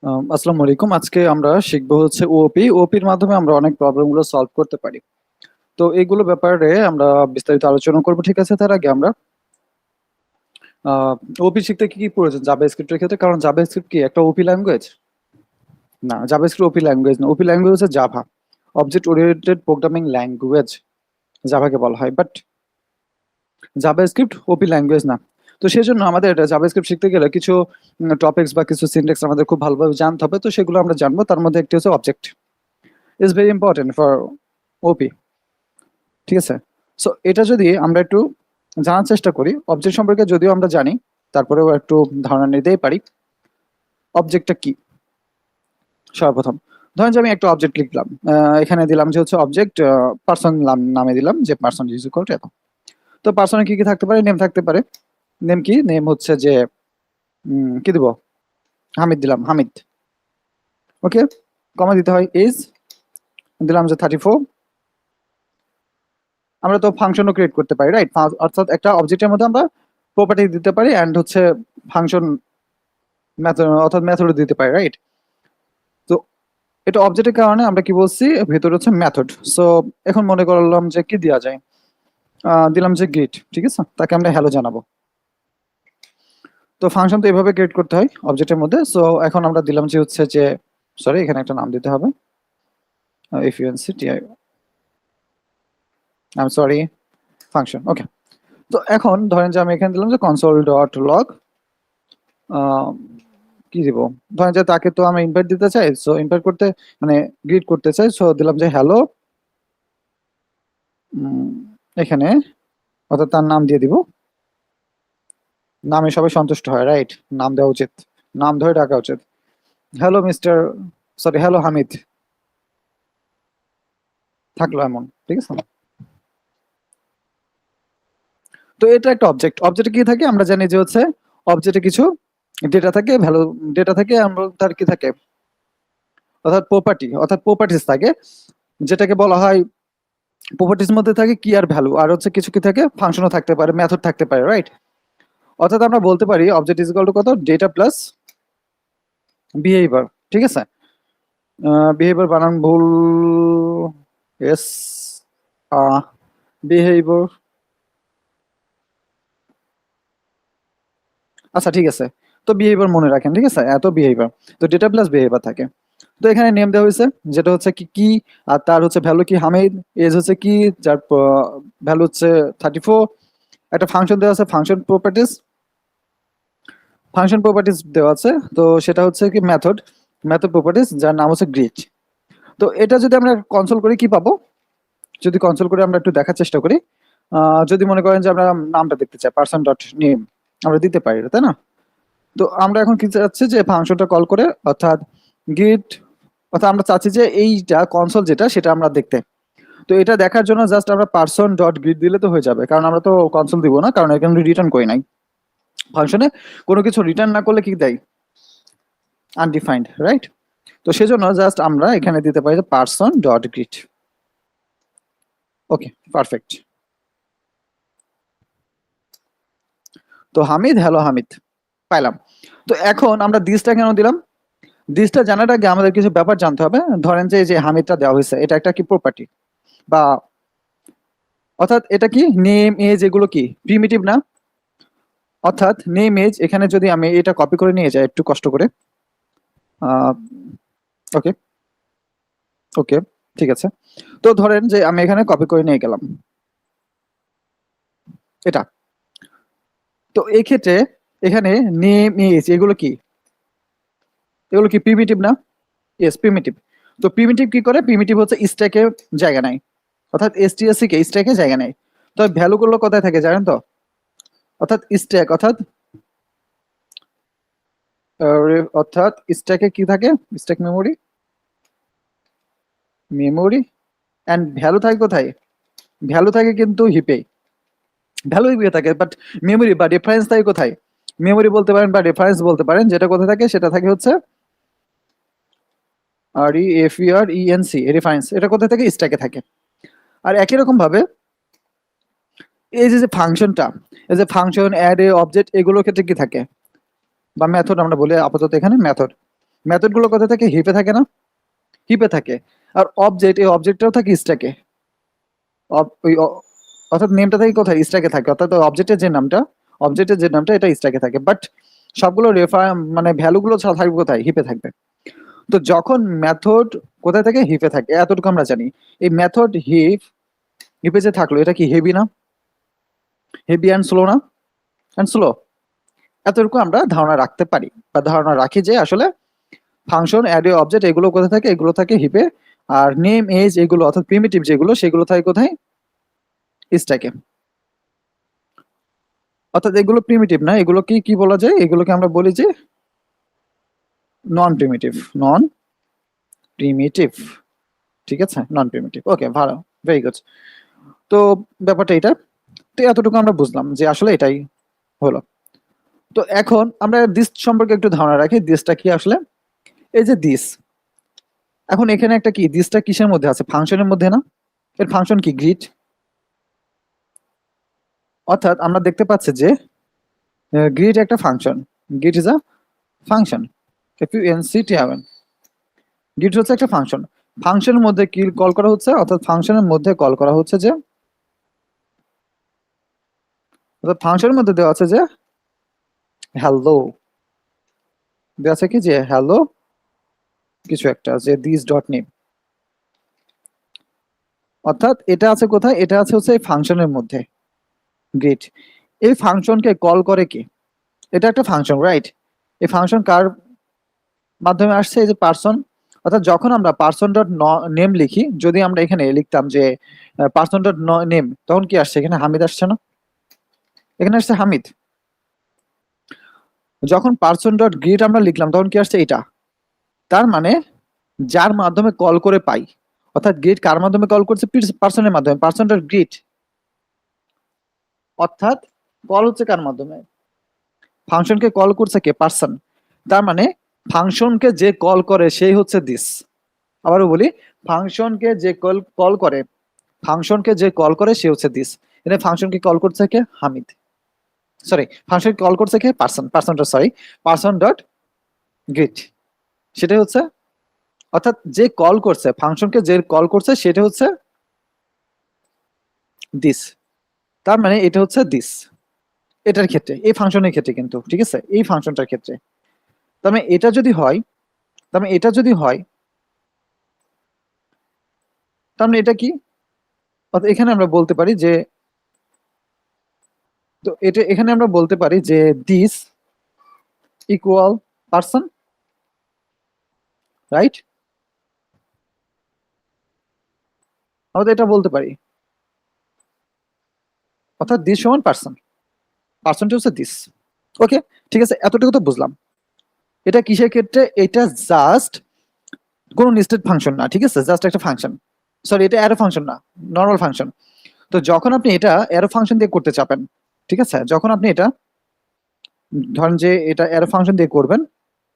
আসসালামু আলাইকুম। আজকে আমরা শিখবো হচ্ছে ওপি। ওপির মাধ্যমে আমরা অনেক প্রবলেমগুলো সলভ করতে পারি। তো এইগুলো ব্যাপারে আমরা বিস্তারিত আলোচনা করবো। ঠিক আছে, তার আগে আমরা ওপি শিখতে কি কি প্রয়োজন জাভাস্ক্রিপ্টের ক্ষেত্রে? কারণ জাভাস্ক্রিপ্ট কি একটা ওপি ল্যাঙ্গুয়েজ? না, জাভাস্ক্রিপ্ট ওপি ল্যাঙ্গুয়েজ না। ওপি ল্যাঙ্গুয়েজ হচ্ছে Java, object oriented programming language জাভাকে বলা হয়। বাট জাভাস্ক্রিপ্ট ওপি ল্যাঙ্গুয়েজ না। তো সেই জন্য আমাদের জাভাস্ক্রিপ্ট শিখতে গেলে কিছু টপিকস বা কিছু সিনট্যাক্স আমাদের খুব ভালোভাবে জানতে হবে। তো সেগুলো আমরা জানবো। তার মধ্যে একটি হচ্ছে object is very important for OP. ঠিক আছে, সো এটা যদি আমরা একটু জানার চেষ্টা করি, অবজেক্ট সম্পর্কে যদিও আমরা জানি, তারপরেও একটু ধারণা নিতেই পারি অবজেক্টটা কি। সর্বপ্রথম ধরেন যে আমি একটা অবজেক্ট লিখলাম, এখানে দিলাম যে হচ্ছে অবজেক্ট পার্সন নামে দিলাম যে পার্সন ইজ ইকুয়াল টু এত। তো পার্সনে কি কি থাকতে পারে? নেম থাকতে পারে। নেম কি? নেম হচ্ছে যে কি দিব? হামিদ দিলাম, হামিদ। ওকে, কমা দিতে হয়। এজ দিলাম যে 34। আমরা তো ফাংশনও ক্রিয়েট করতে পারি, রাইট? অর্থাৎ একটা অবজেক্টের মধ্যে আমরা প্রপার্টি দিতে পারি অ্যান্ড হচ্ছে ফাংশন মেথড অর্থাৎ মেথড দিতে পারি, রাইট? তো এটা অবজেক্টের কারণে আমরা কি বলছি, ভেতরে হচ্ছে মেথড। সো এখন মনে করলাম যে কি দেওয়া যায়, দিলাম যে গ্রিট। ঠিক আছে, তাকে আমরা হ্যালো জানাবো। তো ফাংশন তো এভাবে ক্রিয়েট করতে হয় অবজেক্টের মধ্যে। সো এখন আমরা দিলাম যে হচ্ছে যে সরি, এখানে একটা নাম দিতে হবে, FUNC TI, I am sorry, function. Okay, তো এখন ধরেন যে আমি এখানে দিলাম যে কনসোল ডট লগ, কি দিব? ধরেন যে তাকে তো আমি ইনভাইট দিতে চাই, সো ইনভাইট করতে মানে গ্রিট করতে চাই, সো দিলাম যে হ্যালো, এখানে অর্থাৎ তার নাম দিয়ে দিব। নামে সবাই সন্তুষ্ট হয়, রাইট? নাম দেওয়া উচিত, নাম ধরে ডাকা উচিত। Hello mister, sorry hello Hamid, থাকলো এমন। ঠিক আছে, তো এটা একটা অবজেক্ট। অবজেক্টে কি থাকে আমরা জানি যে হচ্ছে অবজেক্টে কিছু ডেটা থাকে, ভ্যালু ডেটা থাকে, আমরা তার কি থাকে অর্থাৎ প্রপার্টি, অর্থাৎ প্রপার্টিস থাকে, যেটাকে বলা হয় প্রপার্টিস মধ্যে থাকে কি আর ভ্যালু, আর হচ্ছে কিছু কি থাকে ফাংশনও থাকতে পারে, মেথড থাকতে পারে, রাইট? অর্থাৎ আমরা বলতে পারি অবজেক্ট ইজ ইকুয়াল টু কত, ডেটা প্লাস বিহেভিয়ার। ঠিক আছে, বিহেভিয়ার বানান ভুল, এস বিহেভিয়ার, আচ্ছা ঠিক আছে। তো বিহেভিয়ার মনে রাখেন, ঠিক আছে, এত বিহেভিয়ার। তো ডেটা প্লাস বিহেভিয়ার থাকে। তো এখানে নেম দেওয়া হয়েছে যেটা হচ্ছে কি কি, আর তার হচ্ছে ভ্যালু কি হামিদ, এজ হচ্ছে কি, যার ভ্যালু হচ্ছে 34। একটা ফাংশন দেওয়া আছে, ফাংশন প্রপার্টিস, ফাংশন প্রপার্টিস দেওয়া আছে। তো সেটা হচ্ছে কি মেথড, মেথড প্রপার্টিস, যার নাম হচ্ছে গ্রিড। তো এটা যদি আমরা কনসোল করি কি পাবো? যদি কনসোল করে আমরা একটু দেখার চেষ্টা করি, যদি মনে করেন যে আমরা নামটা দেখতে চাই, পার্সন ডট নেম আমরা দিতে পারি, তাই না? তো আমরা এখন কি চাচ্ছি যে ফাংশনটা কল করে, অর্থাৎ গিট, অর্থাৎ আমরা চাচ্ছি যে এইটা কনসোল যেটা সেটা আমরা দেখতে। তো এটা দেখার জন্য জাস্ট আমরা পার্সন ডট গ্রিড দিলে তো হয়ে যাবে, কারণ আমরা তো কনসোল দিব না, কারণ এখানে রিটার্ন করি নাই। ফাংশনে কোনো কিছু রিটার্ন না করলে কি দেয়? Undefined, right? তো সেজন্য জাস্ট আমরা এখানে দিতে পারি যে পার্সন ডট গ্রিড। ওকে, পারফেক্ট। তো হামিদ, হ্যালো হামিদ পাইলাম। তো এখন আমরা দিসটা কেন দিলাম? দিসটা জানার আগে আমাদের কিছু ব্যাপার জানতে হবে। ধরেন যে এই যে হামিদটা দেওয়া হয়েছে, এটা একটা কি প্রপার্টি, বা অর্থাৎ এটা কি নেম এজ, এগুলো কি প্রিমিটিভ না? অর্থাৎ নেম এজ, এখানে যদি আমি এটা কপি করে নিয়ে যাই একটু কষ্ট করে, ওকে ওকে ঠিক আছে। তো ধরেন যে আমি এখানে কপি করে নিয়ে গেলাম এটা। তো এই ক্ষেত্রে এখানে নেম এজ এগুলো কি, এগুলো কি প্রিমিটিভ না? Yes, primitive. তো প্রিমিটিভ কি করে? প্রিমিটিভ হচ্ছে স্ট্যাকে জায়গা নেয়, অর্থাৎ এসটিএসসি কে স্ট্যাকে জায়গা নেয়। তো ভ্যালু গুলো কোথায় থাকে জানেন তো? অর্থাৎ স্ট্যাক, অর্থাৎ অর্থাৎ স্ট্যাকে কি থাকে? Stack memory, memory and value থাকে কোথায়? ভ্যালু থাকে কিন্তু হিপে, ভ্যালু হিপে থাকে, বাট মেমোরি বা রেফারেন্স থাকে কোথায়? মেমোরি বলতে পারেন বা রেফারেন্স বলতে পারেন, যেটা কোথায় থাকে সেটা থাকে হচ্ছে REFERENC, রেফারেন্স। এটা কোথায় থাকে? স্ট্যাকে থাকে। আর একই রকম ভাবে এই যে ফাংশনটা, এই যে ফাংশন, অ্যাড, অবজেক্ট, এগুলোর ক্ষেত্রে কি থাকে, বা মেথড আমরা বলি আপাতত এখানে মেথড। মেথড গুলো কোথায় থাকে? হিপে থাকে না? হিপে থাকে। আর অবজেক্ট, এই অবজেক্টটাও থাকে স্ট্যাকে। অর্থাৎ নেমটা থাকে কোথায়? স্ট্যাকে থাকে। অর্থাৎ অবজেক্টের যে নামটা এটা স্ট্যাকে থাকে, বাট সবগুলো মানে ভ্যালুগুলো থাকবে কোথায়? হিপে থাকবে। তো যখন মেথড কোথায় থাকে? হিপে থাকে, এতটুকু আমরা জানি। এই মেথড হিপে যে থাকলো, এটা কি হেভি না? হেভি অ্যান্ড স্লো না? অ্যান্ড স্লো, এতটুকু আমরা ধারণা রাখতে পারি, বা ধারণা রাখি যে আসলে ফাংশন, অ্যারে, অবজেক্ট এগুলো কোথায় থাকে? এগুলো থাকে হিপে। আর নেম, এজ এগুলো অর্থাৎ প্রিমিটিভ যেগুলো, সেগুলো থাকে কোথায়? স্ট্যাকে। অর্থাৎ এগুলো প্রিমিটিভ না, এগুলো কি বলা যায়? এগুলোকে আমরা বলি যে নন প্রিমিটিভ। নন প্রিমিটিভ, ঠিক আছে? নন প্রিমিটিভ। ওকে, ভালো, ভেরি গুড। তো ব্যাপারটা এটা। তো এতটুকু আমরা বুঝলাম যে আসলে এটাই হলো। তো এখন আমরা দিস সম্পর্কে একটু ধারণা রাখি। দিসটা কি আসলে? এই যে দিস, এখন এখানে একটা কি, দিসটা কিসের মধ্যে আছে? ফাংশনের মধ্যে না? এর ফাংশন কি? গ্রিড। অর্থাৎ আমরা দেখতে পাচ্ছি যে গ্রিড একটা function. Grid is a function. FUNCTION, grid হচ্ছে একটা ফাংশন। ফাংশনের মধ্যে কি কল করা হচ্ছে? অর্থাৎ ফাংশনের মধ্যে কল করা হচ্ছে যে, অর্থাৎ ফাংশনের মধ্যে দেওয়া আছে যে হ্যালো, দেওয়া আছে কি যে হ্যালো কিছু একটা, যে দিস ডট নেম। অর্থাৎ এটা আছে কোথায়? এটা আছে হচ্ছে এই ফাংশনের মধ্যে, গ্রিড। এই ফাংশনকে কল করে কে? এটা একটা ফাংশন, রাইট? এই ফাংশন কার মাধ্যমে আসছে? এই যে পার্সন। অর্থাৎ যখন আমরা পার্সন ডট নেম লিখি, যদি আমরা এখানে লিখতাম যে পার্সন ডট নেম, তখন কি আসছে? এখানে হামিদ আসছে না? এখানে আসছে হামিদ। যখন পার্সন ডট গ্রিড আমরা লিখলাম, তখন কি আসছে? এটা। তার মানে যার মাধ্যমে কল করে পাই, অর্থাৎ গ্রিড কার মাধ্যমে কল করছে? পার্সনের মাধ্যমে, পার্সন ডট গ্রিড। অর্থাৎ কল হচ্ছে কার মাধ্যমে? ফাংশনকে কল করছে কে? পার্সন। তার মানে ফাংশনকে যে কল করে সেই হচ্ছে দিস। আবারও বলি, ফাংশনকে যে কল করে, ফাংশনকে যে কল করে সে হচ্ছে দিস। এখানে ফাংশনকে কল করছে কে? হামিদ। সরি, ফাংশনকে কল করছে কে? Person dot grid. সেটাই হচ্ছে, অর্থাৎ যে কল করছে, ফাংশনকে যে কল করছে সেটা হচ্ছে দিস। তার মানে এটা হচ্ছে দিস, এটার ক্ষেত্রে, এই ফাংশনের ক্ষেত্রে কিন্তু, ঠিক আছে? এই ফাংশনটার ক্ষেত্রে। তার মানে এটা যদি হয়, তার মানে এটা যদি হয়, তার মানে এটা কি? অর্থাৎ এখানে আমরা বলতে পারি যে, তো এটা এখানে আমরা বলতে পারি যে দিস ইকুয়াল পার্সন, রাইট? আমরা এটা বলতে পারি। অর্থাৎ দিস সমান পার্সন, পার্সনটা হচ্ছে দিস। ওকে, ঠিক আছে, এতটুকু তো বুঝলাম। এটা কিসের ক্ষেত্রে? এটা জাস্ট কোন নেস্টেড ফাংশন না, ঠিক আছে? জাস্ট একটা ফাংশন। সরি, এটা অ্যারো ফাংশন না, নর্মাল ফাংশন। তো যখন আপনি এটা অ্যারো ফাংশন দিয়ে করতে চাপেন, ঠিক আছে, যখন আপনি এটা ধরেন যে এটা অ্যারো ফাংশন দিয়ে করবেন,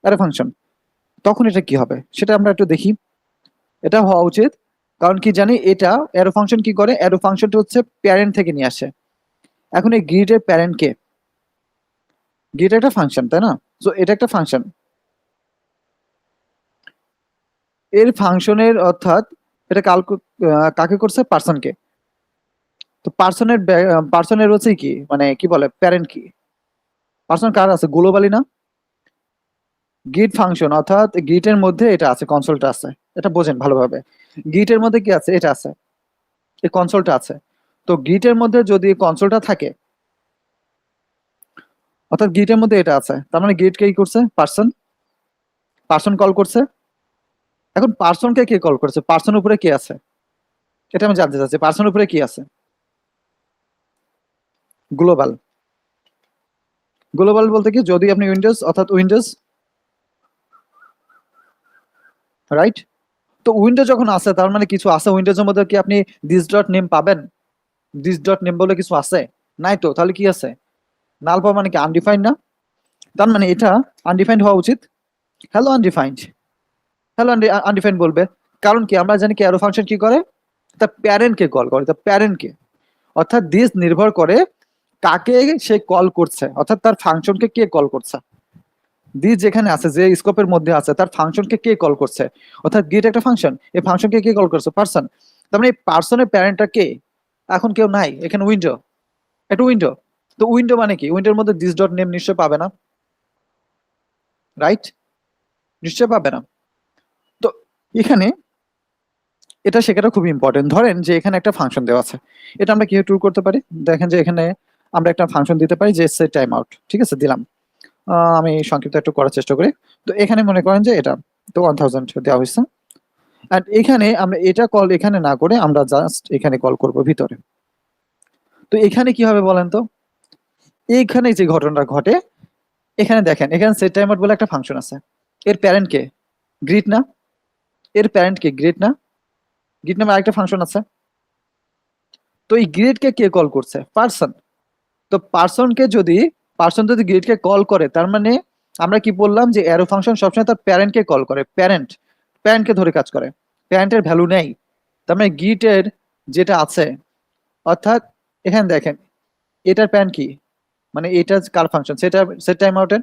অ্যারো ফাংশন, তখন এটা কি হবে সেটা আমরা একটু দেখি। এটা হওয়া উচিত, কারণ কি জানি, এটা অ্যারো ফাংশন কি করে? অ্যারো ফাংশনটা হচ্ছে প্যারেন্ট থেকে নিয়ে আসে। এখন এই গ্রিডের প্যারেন্ট কে? গ্রিড একটা ফাংশন, তাই না? তো এটা একটা ফাংশন, এর ফাংশনের, অর্থাৎ এটা কাকে করছে? পার্সনকে। তো পার্সনের হচ্ছে কি, মানে কি বলে, প্যারেন্ট কি? পার্সন কার আছে? গ্লোবালি না? গিট ফাংশন, অর্থাৎ গিটের মধ্যে এটা আছে, কনসোলটা আছে। এটা বোঝেন ভালোভাবে। গিটের মধ্যে কি আছে? এটা আছে, এই কনসোলটা আছে। তো গিটের মধ্যে যদি কনসোলটা থাকে, অর্থাৎ গিটের মধ্যে এটা আছে, তার মানে গিট কে কি করছে? পার্সন। পার্সন কল করছে। এখন পার্সনকে কে কল করছে? পার্সন উপরে কে আছে? এটা আমি জানতে চাচ্ছি, পার্সন উপরে কি আছে? গ্লোবাল। গ্লোবাল বলতে কি, যদি আপনি উইন্ডোজ, অর্থাৎ উইন্ডোজ, রাইট? তো উইন্ডোজ যখন আছে, তার মানে কিছু আছে উইন্ডোজের মধ্যে। কি আপনি দিস ডট নেম পাবেন? দিস ডট নেম বলে কিছু আছে? নাই তো, তাহলে কি আছে? নাল পাওয়া মানে কি? আনডিফাইন্ড না? তার মানে এটা আনডিফাইন্ড হওয়া উচিত। হ্যালো আনডিফাইন্ড, হ্যালো আনডিফাইন্ড বলবে। কারণ কি, আমরা জানি কি অ্যারো ফাংশন কি করে? তার প্যারেন্টকে কল করে, তার প্যারেন্টকে। অর্থাৎ দিস নির্ভর করে কাকে সে কল করছে, অর্থাৎ তার ফাংশনকে কে কল করছে। দিস যেখানে আছে, যে স্কোপের মধ্যে আছে, তার ফাংশনকে কে কল করছে, অর্থাৎ গেট একটা ফাংশন, এই ফাংশনকে কে কল করছে, পার্সন। তার মানে এই পার্সনের প্যারেন্টটা কে, এখন কেউ নাই এখানে, উইন্ডো, একটা উইন্ডো। তো উইন্ডো মানে কি, উইন্ডোর মধ্যে দিস ডট নেম নিশ্চয় পাবে না, রাইট, নিশ্চয় পাবে না। তো এখানে এটা শেখাটা খুব ইম্পর্টেন্ট। ধরেন যে এখানে একটা ফাংশন দেওয়া আছে, এটা আমরা কিভাবে ট্রু করতে পারি, দেখেন যে এখানে আমরা একটা ফাংশন দিতে পারি যে সেট টাইম আউট, ঠিক আছে, দিলাম। আমি সংক্ষিপ্ত একটু করার চেষ্টা করি। তো এখানে মনে করেন যে এটা তো 1000 দেওয়া হয়েছে, আর এখানে আমরা এটা কল এখানে না করে আমরা জাস্ট এখানে কল করব ভিতরে। তো এখানে কি হবে বলেন তো, এইখানে যে ঘটনাটা ঘটে, এখানে দেখেন এখানে সেট টাইম আউট বলে একটা ফাংশন আছে, এর প্যারেন্ট কে, গ্রিট না, এর প্যারেন্ট কে গ্রিট না, গ্রিট নামে আরেকটা ফাংশন আছে। তো এই গ্রিট কে কে কল করছে, পার্সন। তো পার্সন যদি গ্রিডকে কল করে, তার মানে আমরা কি বললাম যে অ্যারো ফাংশন সবসময় তার প্যারেন্টকে কল করে, প্যারেন্টকে ধরে কাজ করে, প্যারেন্টের ভ্যালু নেই। তার মানে গিটের যেটা আছে, অর্থাৎ এখানে দেখেন এটার প্যারেন্ট কি, মানে এটা কার ফাংশন, সেটা সেট টাইম আউটের,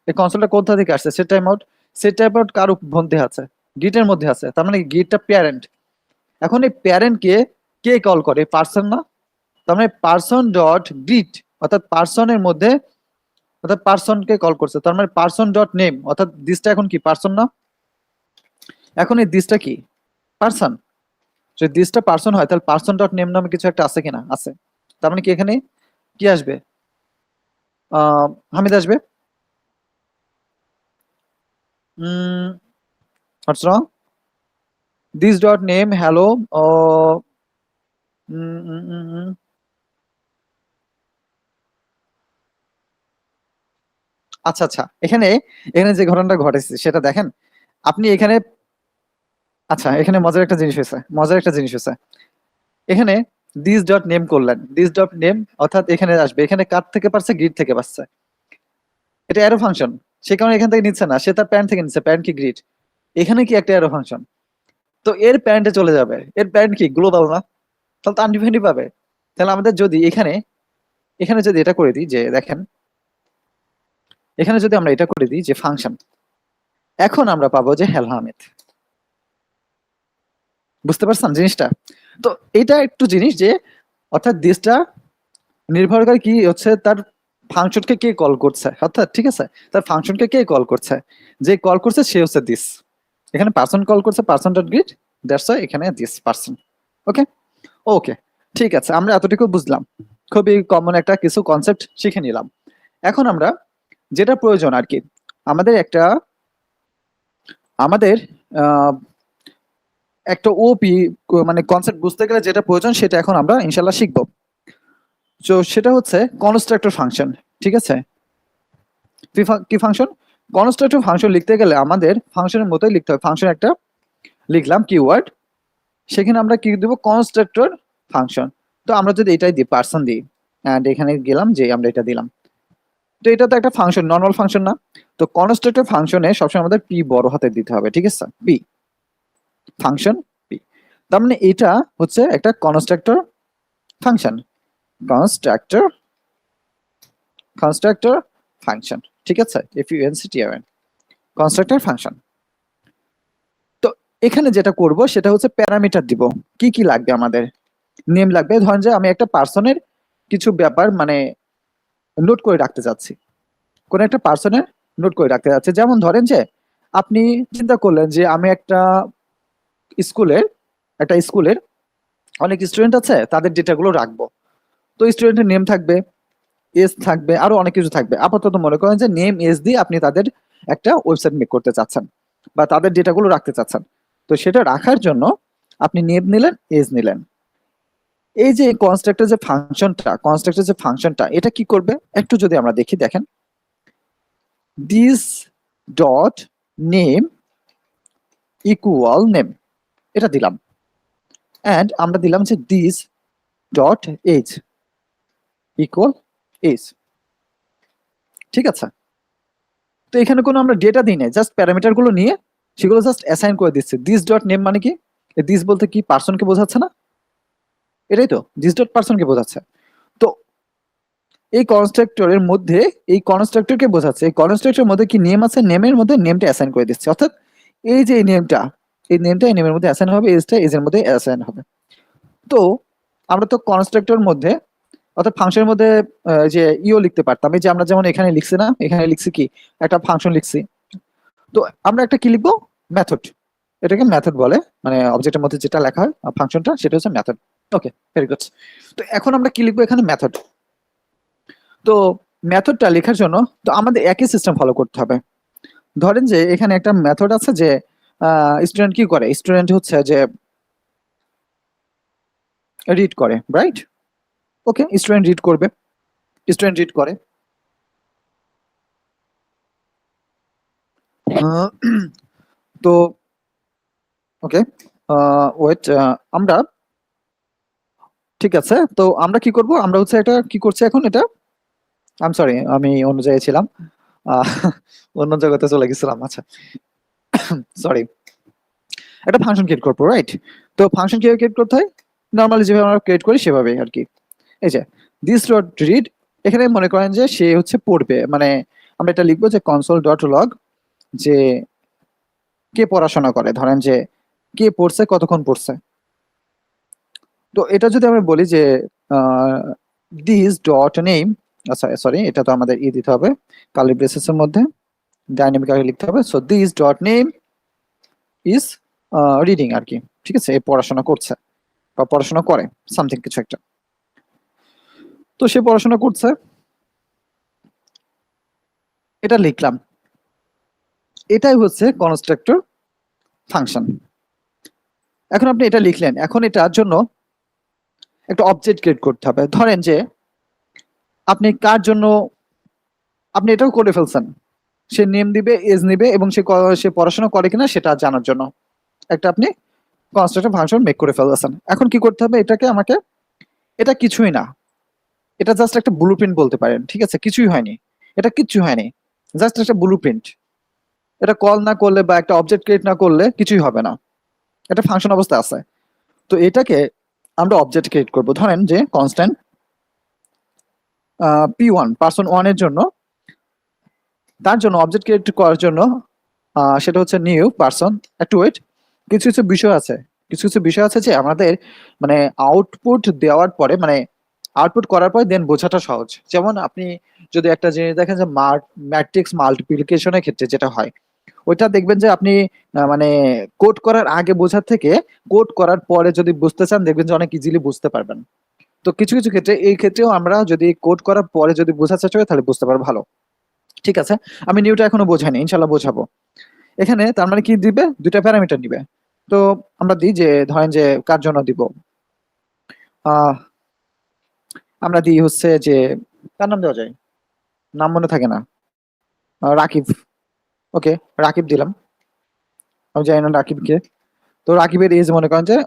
এই কনসোলটা কোথা থেকে আসছে, set time out. Set time out কার মধ্যে আছে, গিটের মধ্যে আছে, তার মানে গিটটা প্যারেন্ট। এখন এই প্যারেন্টকে কে কল করে, পার্সন না, তার মানে পার্সন ডট গ্রিট, অর্থাৎ পার্সনের মধ্যে, অর্থাৎ পার্সনকে কল করছে, তার মানে পার্সন ডট নেম, অর্থাৎ দিসটা এখন কি পার্সন না, এখন এই দিসটা কি পার্সন। যদি দিসটা পার্সন হয় তাহলে পার্সন ডট নেম নামে কিছু একটা আছে কিনা, আছে। তার মানে কি এখানে কি আসবে, হামিদ আসবে, হোয়াটস রং, দিস ডট নেম হ্যালো, আচ্ছা আচ্ছা, এখানে এখানে যে ঘটনাটা ঘটেছে সেটা দেখেন আপনি এখানে। আচ্ছা, এখানে মজার একটা জিনিস হয়েছে, এখানে দিস ডট নেম করলেন, দিস ডট নেম অর্থাৎ এখানে আসবে, এখানে কার থেকে পারছে, গ্রিড থেকে পারছে, এটা অ্যারো ফাংশন, সে কারণে এখান থেকে নিচ্ছে না, সে তার প্যারেন্ট থেকে নিচ্ছে, প্যারেন্ট কি গ্রিড, এখানে কি একটা অ্যারো ফাংশন, তো এর প্যারেন্টে চলে যাবে, এর প্যারেন্ট কি গ্লোবাল না, তাহলে তো আনডিফাইন্ড পাবে। তাহলে আমাদের যদি এখানে এখানে যদি এটা করে দিই যে দেখেন, এখানে যদি আমরা এটা করে দিই যে ফাংশন, এখন আমরা পাবো যে হেল হামিদ, বুঝতে পারছেন জিনিসটা। তো এটা একটু জিনিস যে, অর্থাৎ দিসটা নির্ভর করে কি হচ্ছে, তার ফাংশনকে কে কল করছে, অর্থাৎ ঠিক আছে, তার ফাংশনকে কে কল করছে, যে কল করছে সে হচ্ছে দিস, এখানে পার্সন কল করছে, person dot grid, that's why এখানে দিস পার্সন। ওকে, ওকে, ঠিক আছে, আমরা এতটুকু বুঝলাম, খুবই কমন একটা কিছু কনসেপ্ট শিখে নিলাম। এখন আমরা যেটা প্রয়োজন আর কি, আমাদের আমাদের আহ, একটা ওপি মানে কনসেপ্ট বুঝতে গেলে যেটা প্রয়োজন সেটা এখন আমরা ইনশাল্লাহ শিখবো। তো সেটা হচ্ছে কনস্ট্রাক্টর ফাংশন, ঠিক আছে, কি ফাংশন, কনস্ট্রাক্টর ফাংশন লিখতে গেলে আমাদের ফাংশনের মতোই লিখতে হবে, ফাংশন একটা লিখলাম কিওয়ার্ড, সেখানে আমরা কি দেবো, কনস্ট্রাক্টর ফাংশন। তো আমরা যদি এটাই দিই, পার্সন দিই, এন্ড এখানে গেলাম যে আমরা এটা দিলাম, তো এটা তো একটা ফাংশন, নর্মাল ফাংশন না। তো কনস্ট্রাক্টর ফাংশনে সবসময় আমাদের পি বড় হাতে দিতে হবে, ঠিক আছে, পি ফাংশন পি। তার মানে এটা হচ্ছে একটা constructor function, constructor constructor function, ঠিক আছে, FUNCTOR, কনস্ট্রাক্টর ফাংশন। তো এখানে যেটা করব সেটা হচ্ছে প্যারামিটার দিব, কি কি লাগবে আমাদের, নেম লাগবে, ধরেন যে আমি একটা পার্সনের কিছু ব্যাপার মানে নোট করে রাখতে চাচ্ছি, কোন একটা পার্সনের নোট করে রাখতে যাচ্ছে, যেমন ধরেন যে আপনি চিন্তা করলেন যে আমি স্কুলের একটা স্কুলের অনেক স্টুডেন্ট আছে, তাদের ডেটাগুলো রাখবো। তো স্টুডেন্টের নেম থাকবে, এজ থাকবে, আরো অনেক কিছু থাকবে। আপাতত মনে করেন যে নেম এজ দিয়ে আপনি তাদের একটা ওয়েবসাইট মেক করতে চাচ্ছেন বা তাদের ডেটাগুলো রাখতে চাচ্ছেন। তো সেটা রাখার জন্য আপনি নেম নিলেন, এজ নিলেন। এই যে কনস্ট্রাক্টর যে ফাংশনটা এটা কি করবে একটু যদি আমরা দেখি, দেখেন this dot name equal name, এটা দিলাম, এন্ড আমরা দিলাম যে this dot age equal age, ঠিক আছে। তো এখানে কোনো আমরা ডেটা দিই না, জাস্ট প্যারামিটার গুলো নিয়ে সেগুলো জাস্ট অ্যাসাইন করে দিচ্ছি। দিস ডট নেম মানে কি, দিস বলতে কি পার্সনকে বোঝাচ্ছে না, এটাই তো দিস ডট পার্সনকে বোঝাচ্ছে। তো এই কনস্ট্রাক্টরের মধ্যে এই কনস্ট্রাক্টরকে বোঝাচ্ছে, এই কনস্ট্রাক্টরের মধ্যে কি নেম আছে, নেমের মধ্যে নেমটা অ্যাসাইন করে দিচ্ছে, অর্থাৎ এই যে এই নেমটা এই নেমের মধ্যে অ্যাসাইন হবে, এজটা এজের মধ্যে অ্যাসাইন হবে। তো আমরা তো কনস্ট্রাক্টর মধ্যে অর্থাৎ ফাংশনের মধ্যে যে ইও লিখতে পারতাম, এই যে আমরা যেমন এখানে লিখছি না, এখানে লিখছি কি একটা ফাংশন লিখছি, তো আমরা একটা কি লিখবো, মেথড, এটাকে মেথড বলে, মানে অবজেক্টের মধ্যে যেটা লেখা হয় ফাংশনটা সেটা হচ্ছে মেথড। ওকে, ভেরি গুড। তো এখন আমরা কি লিখবো এখানে, মেথড। তো মেথডটা লেখার জন্য তো আমাদের একই সিস্টেম ফলো করতে হবে। ধরেন যে এখানে একটা মেথড আছে যে স্টুডেন্ট কি করে, স্টুডেন্ট হচ্ছে যে রিড করে, রাইট? ওকে, স্টুডেন্ট রিড করবে, স্টুডেন্ট রিড করে। তো ওকে, ওয়েট, আমরা ঠিক আছে, তো আমরা কি করব, আমরা হচ্ছে এটা কি করছি এখন, এটা আই এম সরি, আমি অন্য জায়গায় ছিলাম, আহ, অন্য জগতে চলে গেছিলাম। আচ্ছা, সরি, একটা ফাংশন ক্রিয়েট করবো, রাইট? তো ফাংশন কিভাবে ক্রিয়েট করতে হয়, নর্মালি যেভাবে আমরা ক্রিয়েট করি সেভাবে আর কি। এই যে দিস ডট রিড, এখানে মনে করেন যে সে হচ্ছে পড়বে, মানে আমরা এটা লিখবো যে কনসোল ডট লগ, যে কে পড়াশোনা করে, ধরেন যে কে পড়ছে, কতক্ষণ পড়ছে। তো এটা যদি আমরা বলি যে দিস ডট নেম, আচ্ছা সরি, এটা তো আমাদের দিতে হবে কার্লি ব্রেসেসের মধ্যে, ডাইনামিক আগে লিখতে হবে। So this dot name is reading আর কি, ঠিক আছে, এ পড়াশোনা করছে বা পড়াশোনা করে সামথিং কিছু একটা। তো সে পড়াশোনা করছে, এটা লিখলাম, এটাই হচ্ছে কনস্ট্রাক্টর ফাংশন। এখন আপনি এটা লিখলেন, এখন এটার জন্য একটা অবজেক্ট ক্রিয়েট করতে হবে। ধরেন যে আপনি কার জন্য, আপনি এটাও করে ফেলছেন, সে নেম দিবে, এজ নিবে, এবং সে পড়াশোনা করে কিনা সেটা জানার জন্য একটা আপনি কনস্ট্রাক্টর ফাংশন মেক করে ফেলছেন। এখন কি করতে হবে, এটাকে আমাকে, এটা কিছুই না, এটা জাস্ট একটা ব্লুপ্রিন্ট বলতে পারেন, ঠিক আছে, কিছুই হয়নি, এটা কিচ্ছু হয়নি, জাস্ট একটা ব্লুপ্রিন্ট। এটা কল না করলে বা একটা অবজেক্ট ক্রিয়েট না করলে কিছুই হবে না, এটা ফাংশন অবস্থা আছে। তো এটাকে আমরা অবজেক্ট ক্রিয়েট করব, ধরেন যে কনস্ট্যান্ট p1 পারসন 1 এর জন্য, তার জন্য অবজেক্ট ক্রিয়েট করার জন্য সেটা হচ্ছে নিউ পারসন। একটু ওয়েট, কিছু কিছু বিষয় আছে, কিছু কিছু বিষয় আছে যে আমাদের মানে আউটপুট দেওয়ার পরে, মানে আউটপুট করার পরে দেন বোঝাটা সহজ। যেমন আপনি যদি একটা জিনিস দেখেন যে ম্যাট্রিক্স মাল্টিপ্লিকেশনের ক্ষেত্রে যেটা হয়, ওইটা দেখবেন যে আপনি মানে কোড করার আগে বোঝার থেকে কোড করার পরে যদি বুঝতে চান, দেখবেন যে অনেক ইজিলি বুঝতে পারবেন। তো কিছু কিছু ক্ষেত্রে, এই ক্ষেত্রেও আমরা যদি কোড করার পরে যদি বোঝার চেষ্টা করি তাহলে বুঝতে পারবো ভালো। ঠিক আছে, আমি নিউটা এখনো বোঝাইনি, ইনশাল্লাহ বোঝাবো। এখানে তার মানে কি দিবে, দুইটা প্যারামিটার নিবে। তো আমরা দিই যে ধরেন যে কার জন্য দিব, আহ আমরা দিই হচ্ছে যে কার নাম দেওয়া যায়, নাম মনে থাকে না, রাকিব। ওকে, রাকিব দিলাম, আমি জানি না রাকিব কে। তো রাকিবের এজ মনে করেন যে